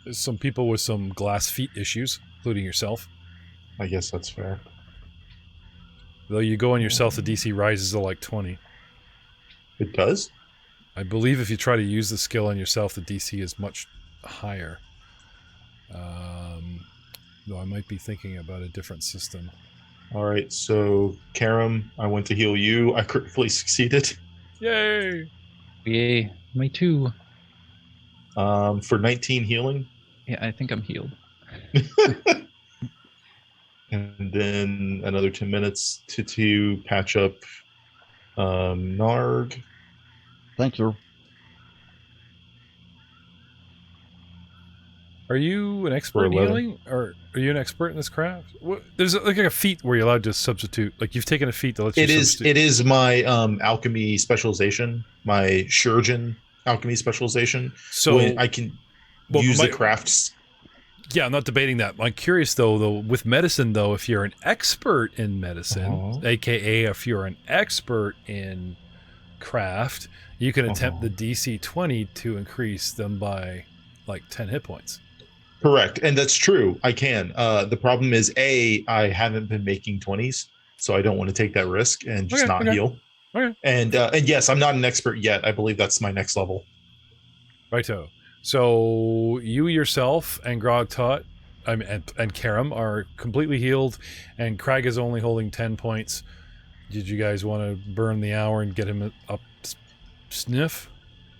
There's some people with some glass feet issues, including yourself. I guess that's fair. Though you go on yourself, the DC rises to like 20. It does? I believe if you try to use the skill on yourself, the DC is much higher. Though I might be thinking about a different system. All right, so Karam, I went to heal you. I critically succeeded. Yay! Yay. Me too. For 19 healing. Yeah, I think I'm healed. And then another 10 minutes to patch up Narg. Thank you. Are you an expert in healing? Or are you an expert in this craft? There's like a feat where you're allowed to substitute. Like you've taken a feat that lets you substitute. It is my alchemy specialization, my Shurgen alchemy specialization. So I can use the crafts. Yeah, I'm not debating that. I'm curious though with medicine though, if you're an expert in medicine, aka if you're an expert in craft, you can attempt the DC 20 to increase them by like 10 hit points. Correct, and that's true. I can. The problem is, I haven't been making 20s, so I don't want to take that risk and just not heal. Okay. And yes, I'm not an expert yet. I believe that's my next level. Righto. So you yourself and Grogtot, and Karam are completely healed, and Crag is only holding 10 points. Did you guys want to burn the hour and get him up sniff?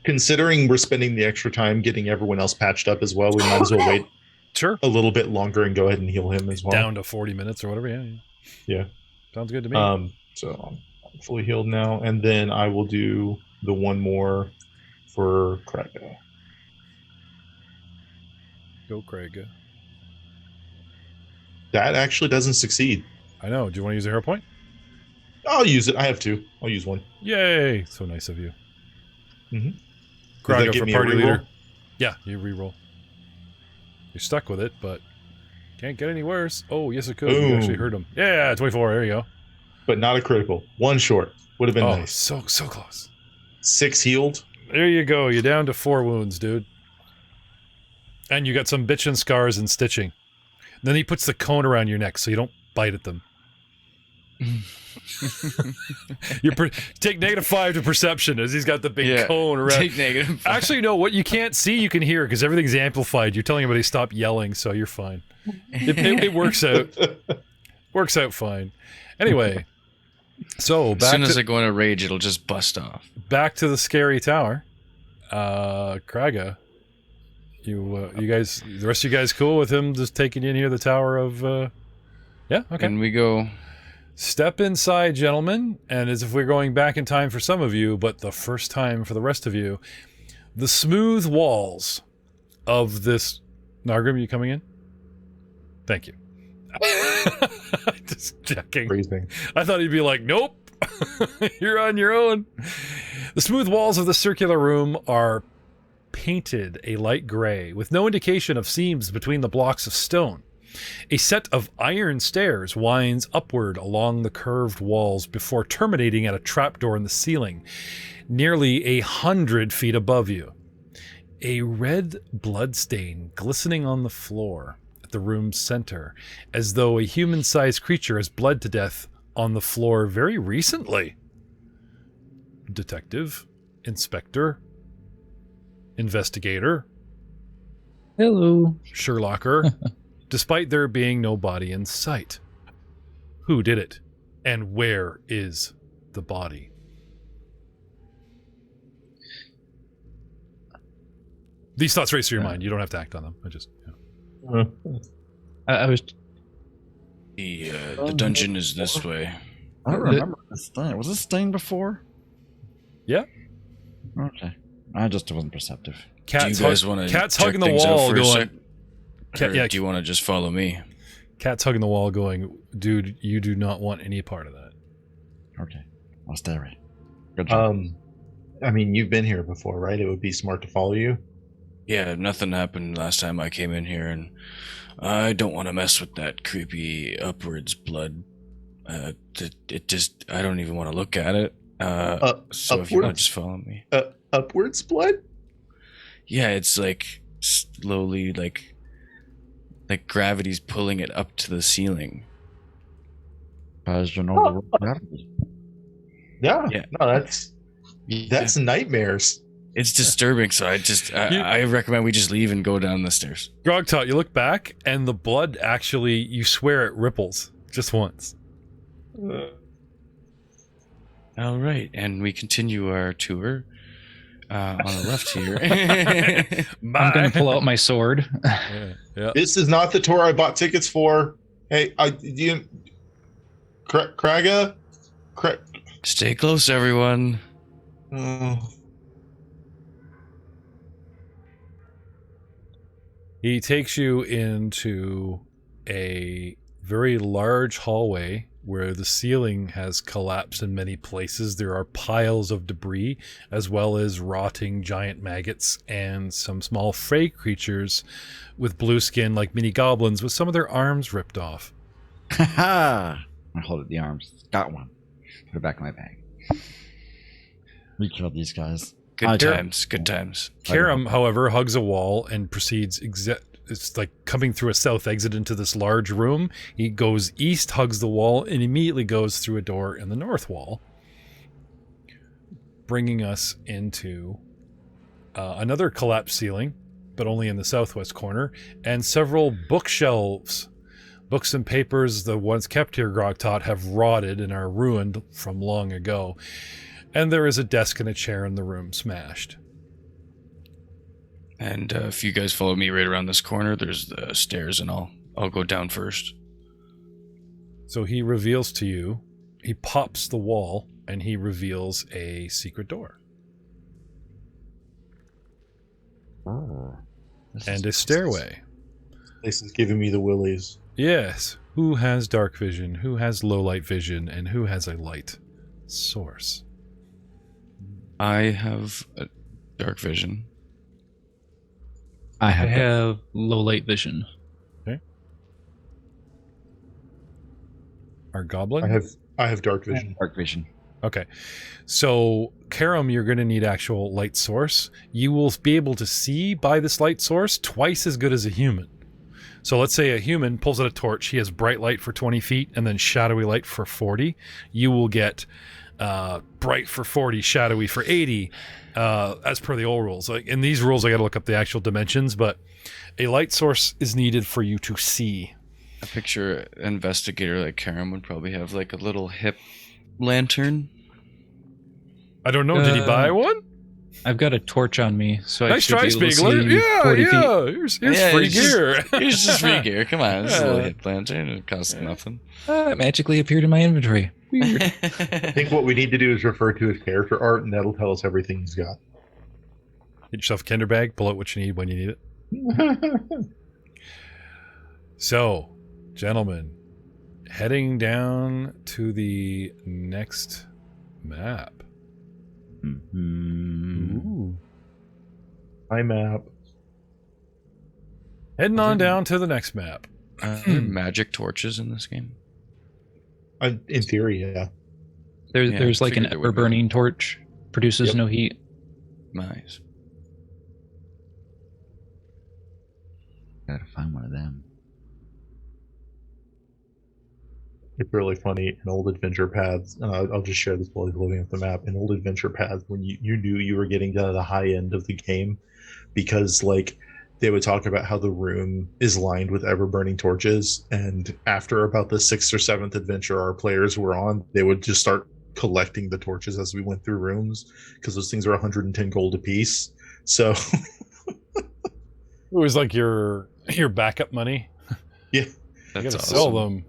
Considering we're spending the extra time getting everyone else patched up as well, we might as well wait a little bit longer and go ahead and heal him as well. Down to 40 minutes or whatever, yeah. Sounds good to me. So I'm fully healed now, and then I will do the one more for Craig. Go, Craig. That actually doesn't succeed. I know. Do you want to use a hero point? I'll use it. I have two. I'll use one. Yay! So nice of you. Mm-hmm. Graga for party leader. Yeah, you reroll. You're stuck with it, but can't get any worse. Oh, yes it could. Ooh. You actually hurt him. Yeah, 24. There you go. But not a critical. One short. Would have been nice. So close. 6 healed. There you go. You're down to 4 wounds, dude. And you got some bitchin' scars and stitching. And then he puts the cone around your neck so you don't bite at them. Take -5 to perception as he's got the big cone around. Take -5. Actually, no, what you can't see, you can hear because everything's amplified. You're telling everybody stop yelling, so you're fine. It works out. Works out fine. Anyway, so as soon as I go in a rage, it'll just bust off. Back to the scary tower. Kraga, you guys, the rest of you guys cool with him just taking you in here, the tower of? Yeah, okay. And we go. Step inside, gentlemen, and as if we're going back in time for some of you, but the first time for the rest of you, the smooth walls of this... Nargrim, you coming in? Thank you. Just checking. Freezing. I thought he'd be like, nope, you're on your own. The smooth walls of the circular room are painted a light gray, with no indication of seams between the blocks of stone. A set of iron stairs winds upward along the curved walls before terminating at a trapdoor in the ceiling, nearly 100 feet above you. A red bloodstain glistening on the floor at the room's center, as though a human-sized creature has bled to death on the floor very recently. Detective, inspector, investigator, hello, Sherlocker. Despite there being no body in sight. Who did it? And where is the body? These thoughts race through your mind. You don't have to act on them. I was. The dungeon is this way. I don't remember this thing. Was this stained before? Yeah. Okay. I just wasn't perceptive. Do you guys want to Cat's hugging the wall going... Do you want to just follow me? Cat's hugging the wall going, dude, you do not want any part of that. Okay. I'll stay away. Good job. I mean, you've been here before, right? It would be smart to follow you. Yeah, nothing happened last time I came in here, and I don't want to mess with that creepy upwards blood. It just, I don't even want to look at it. So if you want to just follow me. Upwards blood? Yeah, it's like slowly, like gravity's pulling it up to the ceiling. As you know, the gravity. Yeah. No, that's Yeah. nightmares. It's disturbing, so I recommend we just leave and go down the stairs. Grogtot, you look back, and the blood actually, you swear it ripples just once. All right, and we continue our tour on the left here. I'm going to pull out my sword. Yeah. This is not the tour I bought tickets for. Hey, Kraga? Stay close, everyone. He takes you into a very large hallway where the ceiling has collapsed in many places. There are piles of debris, as well as rotting giant maggots and some small fey creatures with blue skin like mini goblins with some of their arms ripped off. Ha! I hold up the arms. Got one. Put it back in my bag. We killed these guys. Good times. Karam, however, hugs a wall and proceeds it's like coming through a south exit into this large room. He goes east, hugs the wall, and immediately goes through a door in the north wall, bringing us into another collapsed ceiling, but only in the southwest corner, and several bookshelves. Books and papers, the ones kept here, Grogtot, have rotted and are ruined from long ago. And there is a desk and a chair in the room smashed. And if you guys follow me right around this corner, there's the stairs, and I'll go down first. So he reveals to you, he pops the wall, and he reveals a secret door. Oh. And a stairway. This is giving me the willies. Yes. Who has dark vision? Who has low light vision? And who has a light source? I have a dark vision. I have low light vision. Okay. Our goblin? I have dark vision. Dark vision. Okay. So, Karam, you're going to need actual light source. You will be able to see by this light source twice as good as a human. So let's say a human pulls out a torch. He has bright light for 20 feet and then shadowy light for 40. You will get bright for 40, shadowy for 80, as per the old rules. Like in these rules, I got to look up the actual dimensions, but a light source is needed for you to see. I picture an investigator like Karam would probably have like a little hip lantern. I don't know. Did he buy one? I've got a torch on me, so Nice I try, should be able to Spieglier. see Yeah, 40 feet. yeah. Here's free gear. Here's just free gear. Come on, this is a little hip lantern. It costs nothing. It magically appeared in my inventory. Weird. I think what we need to do is refer to his character art, and that'll tell us everything he's got. Get yourself a Kinder bag. Pull out what you need when you need it. So, gentlemen, heading down to the next map. Ooh. My map. Heading on down to the next map. Are there magic torches in this game? In theory, yeah. There's like an figured there would be. ever-burning torch. Produces Yep. no heat. Nice. Gotta find one of them. It's really funny in old adventure paths, and I'll just share this while he's loading up the map. In old adventure paths, when you knew you were getting to the high end of the game, because like they would talk about how the room is lined with ever-burning torches, and after about the 6th or 7th adventure our players were on, they would just start collecting the torches as we went through rooms, because those things are 110 gold a piece. So It was like your backup money. Yeah. You That's gotta awesome. sell them.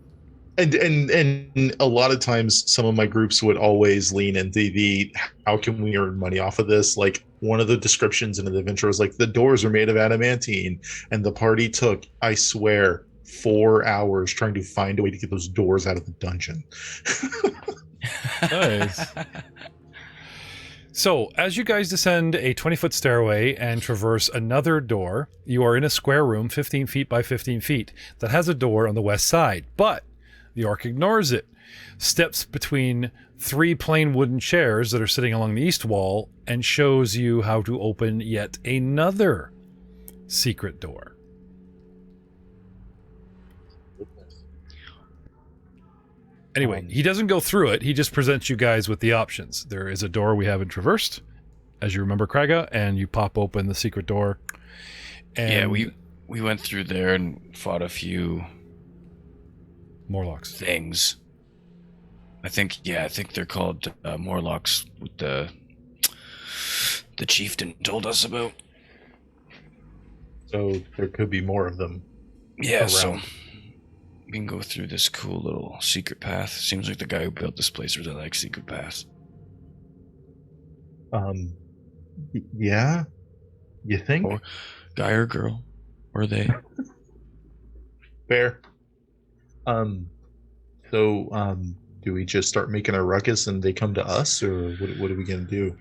And a lot of times some of my groups would always lean into the how can we earn money off of this. Like one of the descriptions in the adventure was like the doors are made of adamantine, and the party took, I swear, 4 hours trying to find a way to get those doors out of the dungeon. Nice. So, as you guys descend a 20-foot stairway and traverse another door, you are in a square room 15 feet by 15 feet that has a door on the west side, but the orc ignores it, steps between 3 plain wooden chairs that are sitting along the east wall, and shows you how to open yet another secret door. Anyway, he doesn't go through it. He just presents you guys with the options. There is a door we haven't traversed, as you remember, Kraga, and you pop open the secret door. And Yeah, we went through there and fought a few Morlocks. things. I think they're called Morlocks. With the chieftain told us about. So there could be more of them. Yeah, so around. we can go through this cool little secret path. Seems like the guy who built this place really likes secret paths. Yeah, you think? Or guy or girl, or they. Fair. So do we just start making a ruckus and they come to us, or what are we gonna do?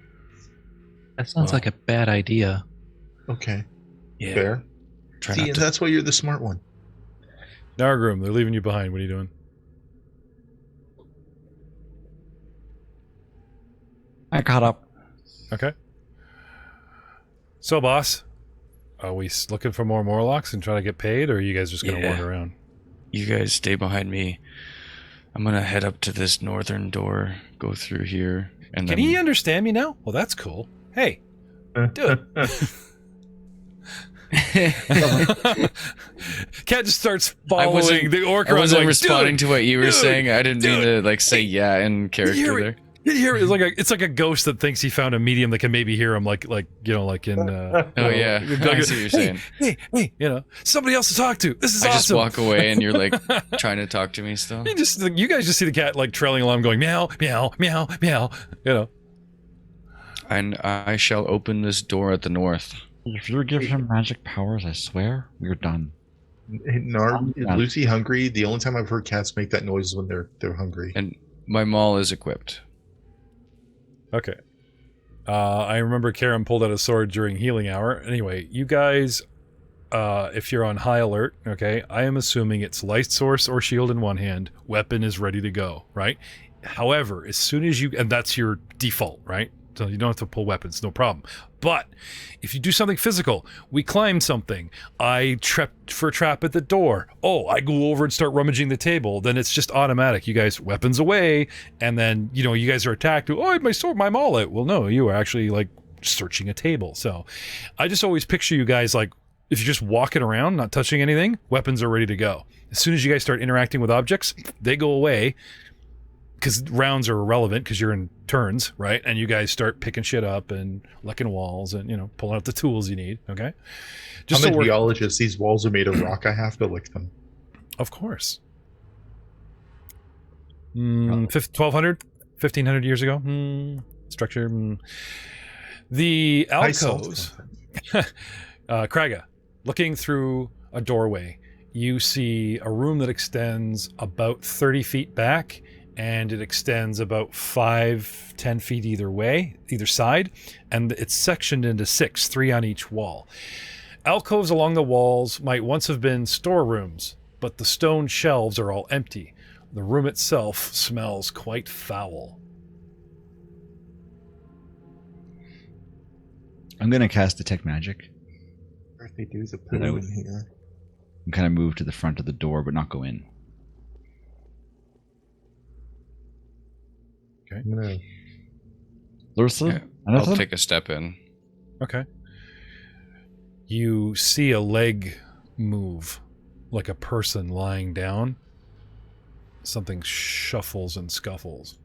That sounds like a bad idea. Okay, Yeah. fair. Try See, not and to. that's why you're the smart one. Nargrim, they're leaving you behind. What are you doing? I caught up. Okay. So, boss, are we looking for more Morlocks and trying to get paid, or are you guys just going to Yeah. wander around? You guys stay behind me. I'm gonna head up to this northern door, go through here, and Can then. he understand me now? Well, that's cool. Hey, do it. Cat just starts following the orc I around wasn't going, responding "Dude, to what you were dude, saying. I didn't mean dude, to like say yeah in character hear it? there. You hear it? It's like a ghost that thinks he found a medium that can maybe hear him, like in. Oh yeah, I see what you're saying. Hey, somebody else to talk to. This is I awesome. just walk away and you're like trying to talk to me still. You guys just see the cat like trailing along, going meow, meow, meow, meow. And I shall open this door at the north. If you give him magic powers, I swear, we're done. Is Lucy hungry? The only time I've heard cats make that noise is when they're hungry. And my maul is equipped. Okay. I remember Karen pulled out a sword during healing hour. Anyway, you guys, if you're on high alert, okay, I am assuming it's light source or shield in one hand, weapon is ready to go, right? However, as soon as and that's your default, right? So you don't have to pull weapons, no problem. But if you do something physical, we climbed something, I tripped for a trap at the door, I go over and start rummaging the table, then it's just automatic. You guys, weapons away, and then, you guys are attacked. Oh, my sword, my maul out. Well, no, you are actually, like, searching a table. So I just always picture you guys, like, if you're just walking around, not touching anything, weapons are ready to go. As soon as you guys start interacting with objects, they go away, because rounds are irrelevant because you're in turns, right? And you guys start picking shit up and licking walls and, pulling out the tools you need, okay? I'm a geologist. These walls are made of rock. I have to lick them. Of course. 1,200? 1,500 years ago? Structure? The alcoves... Kraga, looking through a doorway, you see a room that extends about 30 feet back, and it extends about 5-10 feet either side, and it's sectioned into 6, 3 on each wall. Alcoves along the walls might once have been storerooms, but the stone shelves are all empty. The room itself smells quite foul. I'm gonna cast Detect Magic. They do the poo in here. And kind of move to the front of the door, but not go in. Okay. I'm gonna... Larissa, Yeah, anything? I'll take a step in. Okay. You see a leg move, like a person lying down. Something shuffles and scuffles.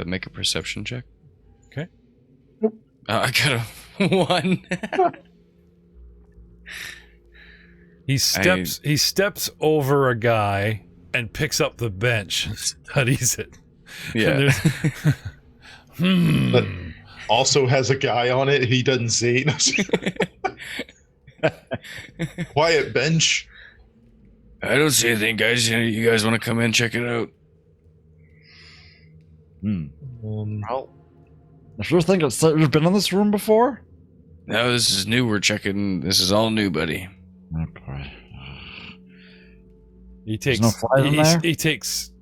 Make a perception check. Okay. I got a 1. He steps over a guy and picks up the bench, studies it. Yeah. But also has a guy on it he doesn't see. Quiet bench. I don't see anything, guys. You guys want to come in, check it out? Well, if you think you've been in this room before? No, this is new. We're checking. This is all new, buddy. Oh boy. He takes no flies in there? He takes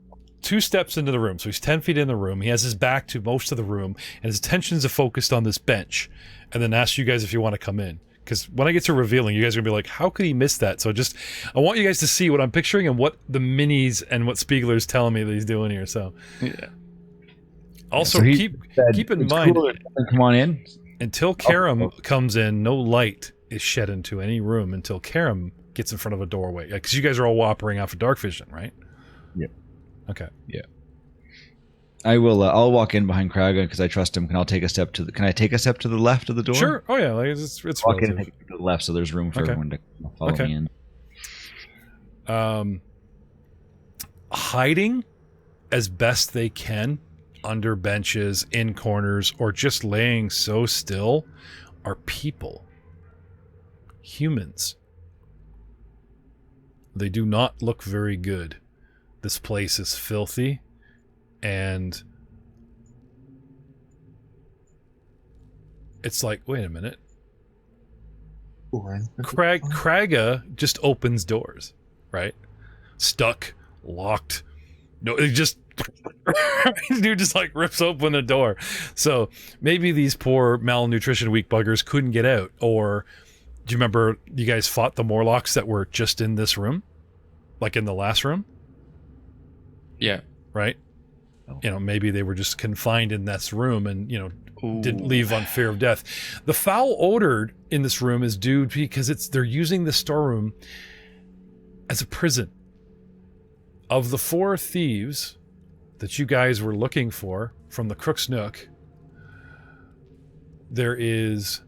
2 steps into the room, so he's 10 feet in the room. He has his back to most of the room, and his attentions are focused on this bench. And then asks you guys if you want to come in, because when I get to revealing, you guys are gonna be like, "How could he miss that?" So I want you guys to see what I'm picturing and what the minis and what Spieglier's telling me that he's doing here. So, Yeah. also So he keep in it's mind, cooler. Come on in. until Karam comes in, no light is shed into any room until Karam gets in front of a doorway. Because you guys are all operating off of dark vision, right? Yep. Okay. Yeah. I will. I'll walk in behind Kraga because I trust him. Can I take a step to the left of the door? Sure. Oh yeah, like it's Walk in relative. and take a step to the left, so there's room for Okay. everyone to follow Okay. me in. Hiding as best they can under benches, in corners, or just laying so still are people. Humans. They do not look very good. This place is filthy, and it's like, wait a minute. Kraga just opens doors, right? Stuck, locked. No, it just dude just like rips open a door. So maybe these poor malnutrition weak buggers couldn't get out. Or do you remember you guys fought the Morlocks that were just in this room, like in the last room? Yeah. Right. You know, maybe they were just confined in this room and, you know, didn't leave on fear of death. The foul odor in this room is due because they're using the storeroom as a prison. Of the 4 thieves that you guys were looking for from the Crook's Nook, there is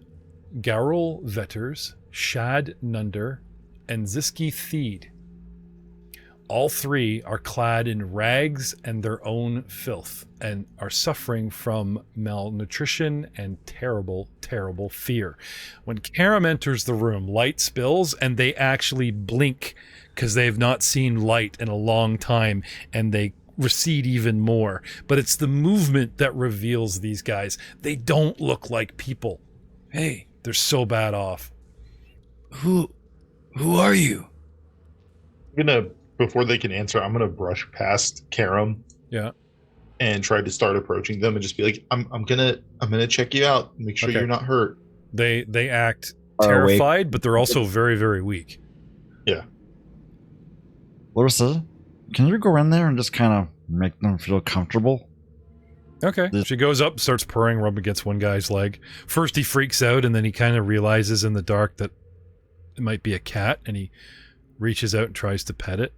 Garrel Vetters, Shad Nunder, and Ziski Theed. All 3 are clad in rags and their own filth and are suffering from malnutrition and terrible, terrible fear. When Karam enters the room, light spills and they actually blink because they have not seen light in a long time and they recede even more. But it's the movement that reveals these guys. They don't look like people. Hey, they're so bad off. Who are you? Before they can answer, I'm gonna brush past Karam. Yeah. And try to start approaching them and just be like, I'm gonna check you out, make sure you're not hurt. They act terrified, but they're also very, very weak. Yeah. Larissa, can you go in there and just kind of make them feel comfortable? Okay. She goes up, starts purring, rubbing against one guy's leg. First he freaks out, and then he kind of realizes in the dark that it might be a cat, and he reaches out and tries to pet it.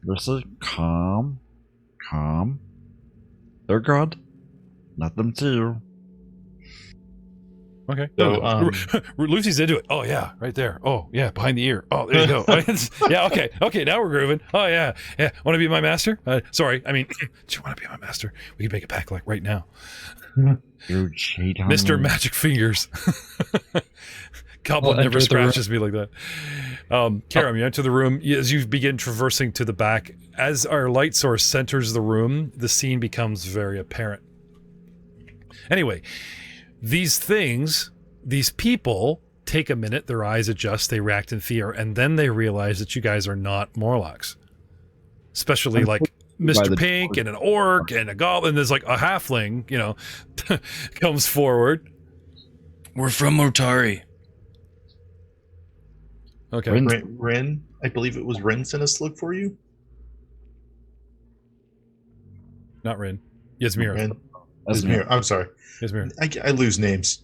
Larissa, calm. They're good. Let them see you. Okay. So, Lucy's into it. Oh yeah, right there. Oh yeah, behind the ear. Oh, there you go. Yeah. Okay. Now we're grooving. Oh yeah. Want to be my master? Sorry. I mean, do you want to be my master? We can make a pact like right now. You cheat on Mr. me. Magic Fingers. Goblin never scratches me like that. Karam, you enter the room. As you begin traversing to the back, as our light source centers the room, the scene becomes very apparent. Anyway, these people take a minute, their eyes adjust, they react in fear, and then they realize that you guys are not Morlocks. Especially like Mr. Pink and an orc and a goblin. There's like a halfling, comes forward. We're from Motari. Okay. Rin, I believe it was Rin sent us to look for you. Not Rin. Yasmira. Yasmira. I'm sorry. Yasmira. I lose names.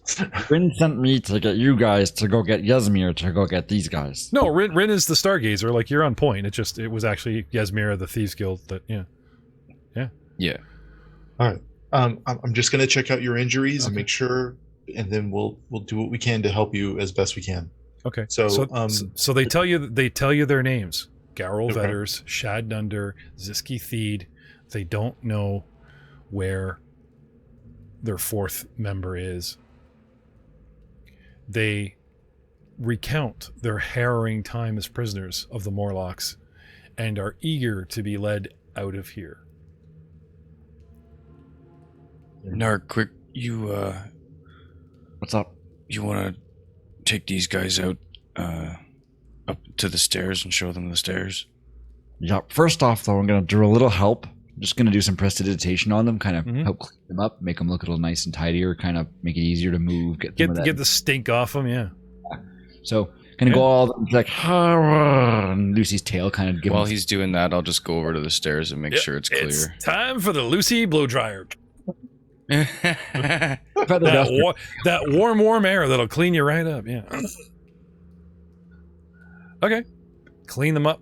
Rin sent me to get you guys to go get Yasmir to go get these guys. No, Rin is the Stargazer. Like, you're on point. It was actually Yasmira, the Thieves Guild. That Yeah. All right. I'm just gonna check out your injuries and make sure, and then we'll do what we can to help you as best we can. Okay. So, So they tell you their names: Garrel Okay. Vetters, Shad Nunder, Ziski Theed. They don't know where their fourth member is. They recount their harrowing time as prisoners of the Morlocks and are eager to be led out of here. Nark, quick, you What's up? you want to take these guys out up to the stairs and show them the stairs? Yeah. First off, though, I'm gonna do a little help. I'm just gonna do some prestidigitation on them, kind of help clean them up, make them look a little nice and tidier, kind of make it easier to move. Get Get the stink off them, yeah. So gonna go all like and Lucy's tail kind of give While him. he's doing that, I'll just go over to the stairs and make sure it's clear. It's time for the Lucy blow dryer. Feather That, duster. that warm air that'll clean you right up, yeah. Okay. Clean them up.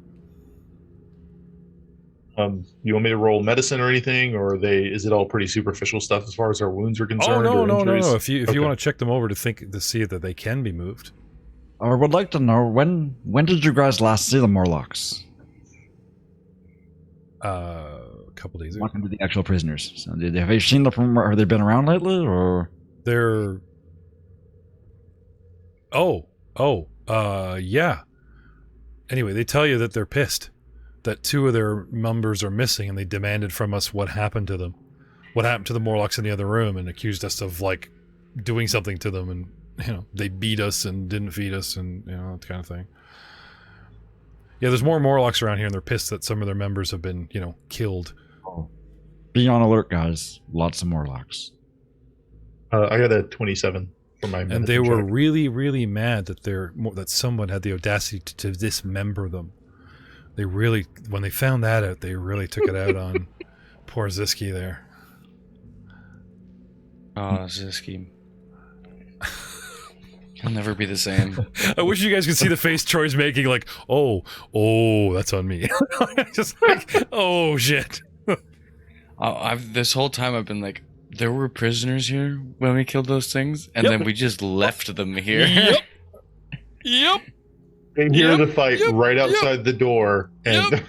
You want me to roll medicine or anything, or is it all pretty superficial stuff as far as our wounds are concerned? Oh, or no. injuries? If you Okay. want to check them over to see that they can be moved. I would like to know when did you guys last see the Morlocks? A couple days ago. Not into the actual prisoners. So have you seen them from? Have they been around lately, or? They're. Yeah. Anyway, they tell you that they're pissed that two of their members are missing, and they demanded from us what happened to them, what happened to the Morlocks in the other room, and accused us of like doing something to them, and they beat us and didn't feed us, and that kind of thing. Yeah, there's more Morlocks around here, and they're pissed that some of their members have been killed. Oh. Be on alert, guys. Lots of Morlocks. I got a 27 for my medicine And they were check. really, really mad that someone had the audacity to dismember them. They really, when they found that out, they really took it out on poor Ziski there. Oh, Ziski. He'll never be the same. I wish you guys could see the face Troy's making, like, oh, that's on me. Just like, oh shit. This whole time I've been like, there were prisoners here when we killed those things, and then we just left them here. Yep. They hear the fight right outside the door, and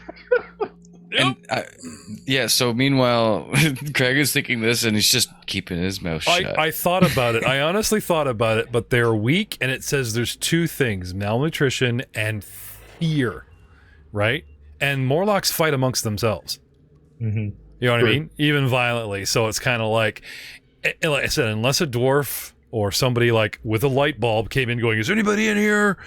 So meanwhile, Craig is thinking this, and he's just keeping his mouth shut. I thought about it. I honestly thought about it, but they're weak, and it says there's two things: malnutrition and fear, right? And Morlocks fight amongst themselves. Mhm. You know what I Sure. mean? Even violently. So it's kind of like I said, unless a dwarf or somebody like with a light bulb came in going, is anybody in here?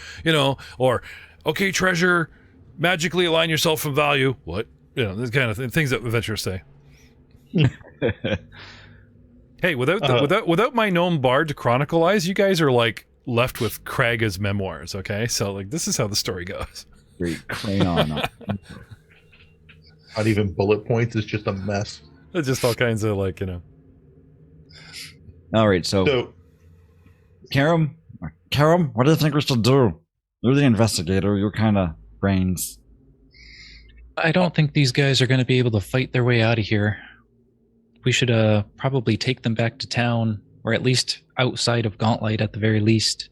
Or, okay, treasure, magically align yourself from value. What? This kind of things that adventurers say. Hey, without my gnome bard to chronicleize, you guys are like left with Kraga's memoirs, okay? So like this is how the story goes. Great crayon. not even bullet points. It's just a mess. It's just all kinds of like All right, so Karam, what do you think we should do? You're the investigator. You're kind of brains. I don't think these guys are going to be able to fight their way out of here. We should probably take them back to town, or at least outside of Gauntlet at the very least.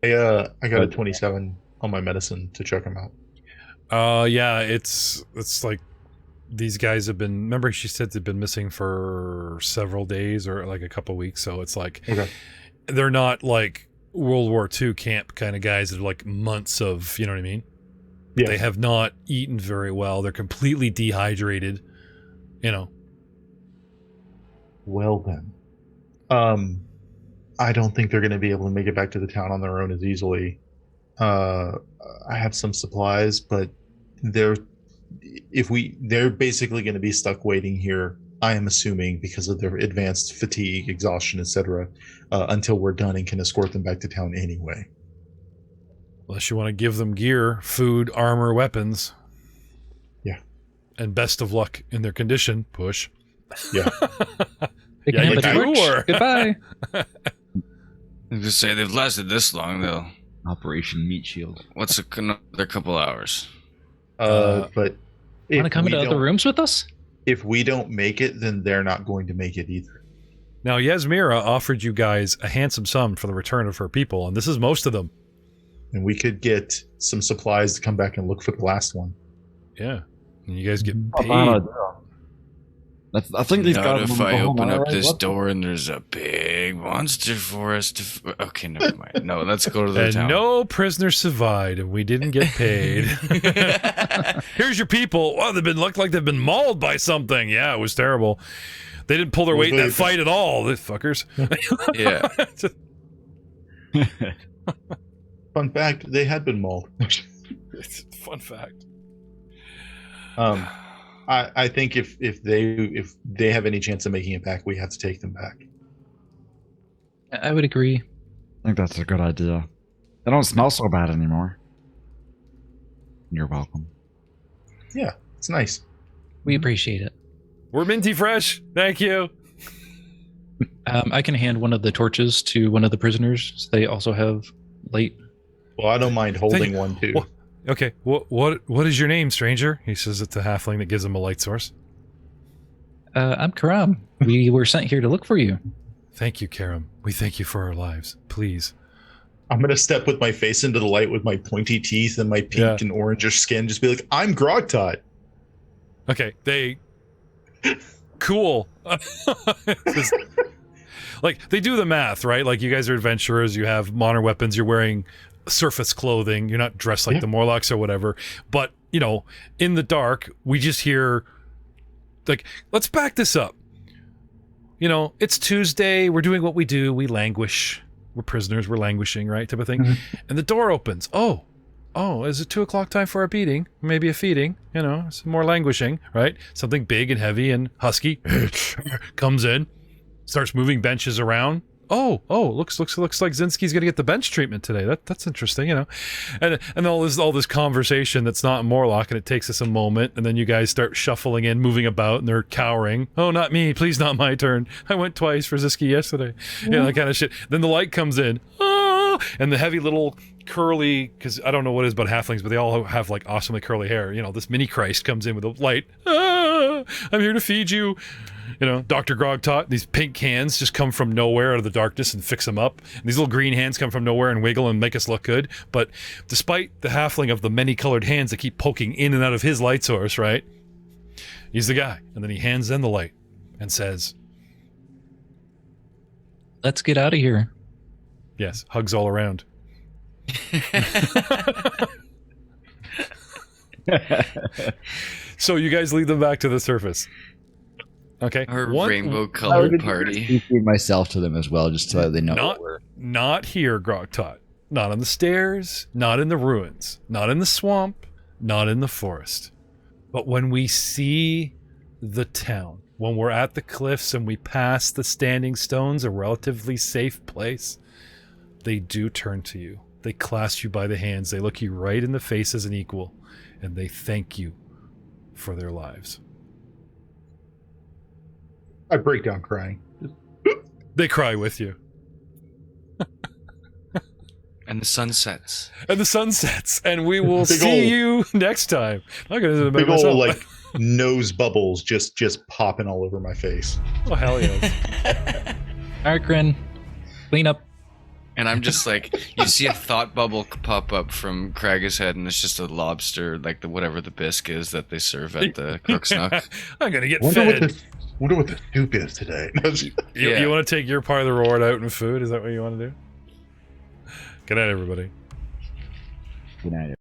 I got a 27 on my medicine to check them out. Yeah, it's like these guys have been, remember she said they've been missing for several days or like a couple weeks, so it's like they're not like World War II camp kind of guys that are like months of, you know what I mean? Yeah. They have not eaten very well. They're completely dehydrated, Well then, I don't think they're going to be able to make it back to the town on their own as easily. I have some supplies, but they're basically going to be stuck waiting here. I am assuming because of their advanced fatigue, exhaustion, etc., until we're done and can escort them back to town anyway. Unless you want to give them gear, food, armor, weapons. Yeah. And best of luck in their condition. Push. Yeah. They can Yeah, have you a torch. do. Goodbye. I was gonna say they've lasted this long. They'll Operation Meat Shield. what's another couple hours? But Want to come into other rooms with us? if we don't make it, then they're not going to make it either. Now, Yasmira offered you guys a handsome sum for the return of her people, and this is most of them. and we could get some supplies to come back and look for the last one. Yeah. And you guys get Not paid. bad idea. I think these Not guys. if wanna I go home open up anyway. this What the- door and there's a big monster for us to. Okay, never mind. No, let's go to the And town. no prisoners survived, and we didn't get paid. Here's your people. Wow, look like they've been mauled by something. Yeah, it was terrible. They didn't pull their weight in that fight at all, the fuckers. Yeah. Fun fact: they had been mauled. It's a fun fact. I think if they have any chance of making it back, we have to take them back. I would agree. I think that's a good idea. They don't smell so bad anymore. You're welcome. Yeah, it's nice. We appreciate it. We're minty fresh. Thank you. I can hand one of the torches to one of the prisoners. So they also have light. Well, I don't mind holding one too. Well, okay, what is your name, stranger? He says it's a halfling that gives him a light source. I'm Karam. We were sent here to look for you. Thank you, Karam. We thank you for our lives. Please. I'm gonna step with my face into the light with my pointy teeth and my pink and orangish skin. Just be like, I'm Grogtot. Okay, cool. Like, they do the math, right? Like, you guys are adventurers, you have modern weapons, you're wearing surface clothing, you're not dressed like the Morlocks or whatever. But, you know, in the dark, we just hear, like, let's back this up. You know, it's Tuesday, we're doing what we do, we languish. We're prisoners, we're languishing, right? Type of thing. And the door opens. Oh, is it 2 o'clock time for our beating? Maybe a feeding, you know, some more languishing, right? Something big and heavy and husky comes in, starts moving benches around. Looks like Zinski's gonna get the bench treatment today. That's interesting, you know. And all this conversation that's not in Morlock, and it takes us a moment, and then you guys start shuffling in, moving about, and they're cowering. Oh, not me, please, not my turn. I went twice for Zinski yesterday. You know, that kind of shit. Then the light comes in. And the heavy little curly, because I don't know what it is about halflings, but they all have like awesomely curly hair. You know, this mini Christ comes in with a light. I'm here to feed you. You know, Dr. Grogtot, these pink hands just come from nowhere out of the darkness and fix them up. And these little green hands come from nowhere and wiggle and make us look good. But despite the halfling of the many colored hands that keep poking in and out of his light source, right? He's the guy. And then he hands them the light and says, Let's get out of here. yes, hugs all around. So you guys lead them back to the surface. Okay. Our One- rainbow-colored party. Introduce myself to them as well, just so that they know Not- what we're. Not here, Grogtot. Not on the stairs, not in the ruins, not in the swamp, not in the forest. But when we see the town, when we're at the cliffs and we pass the standing stones, a relatively safe place, they do turn to you. They clasp you by the hands. They look you right in the face as an equal, and they thank you for their lives. I break down crying. They cry with you. And the sun sets. And the sun sets, and we will Big see ol'- you next time. I'm gonna do it by Big myself. old like nose bubbles just popping all over my face. Oh, hell yes. Arkren, clean up. And I'm just like, you see a thought bubble pop up from Crag's head, and it's just a lobster, like whatever the bisque is that they serve at the Crook's Nook. I'm gonna get Wonder fed. what the soup is today. You want to take your part of the reward out in food? Is that what you want to do? Good night, everybody. Good night.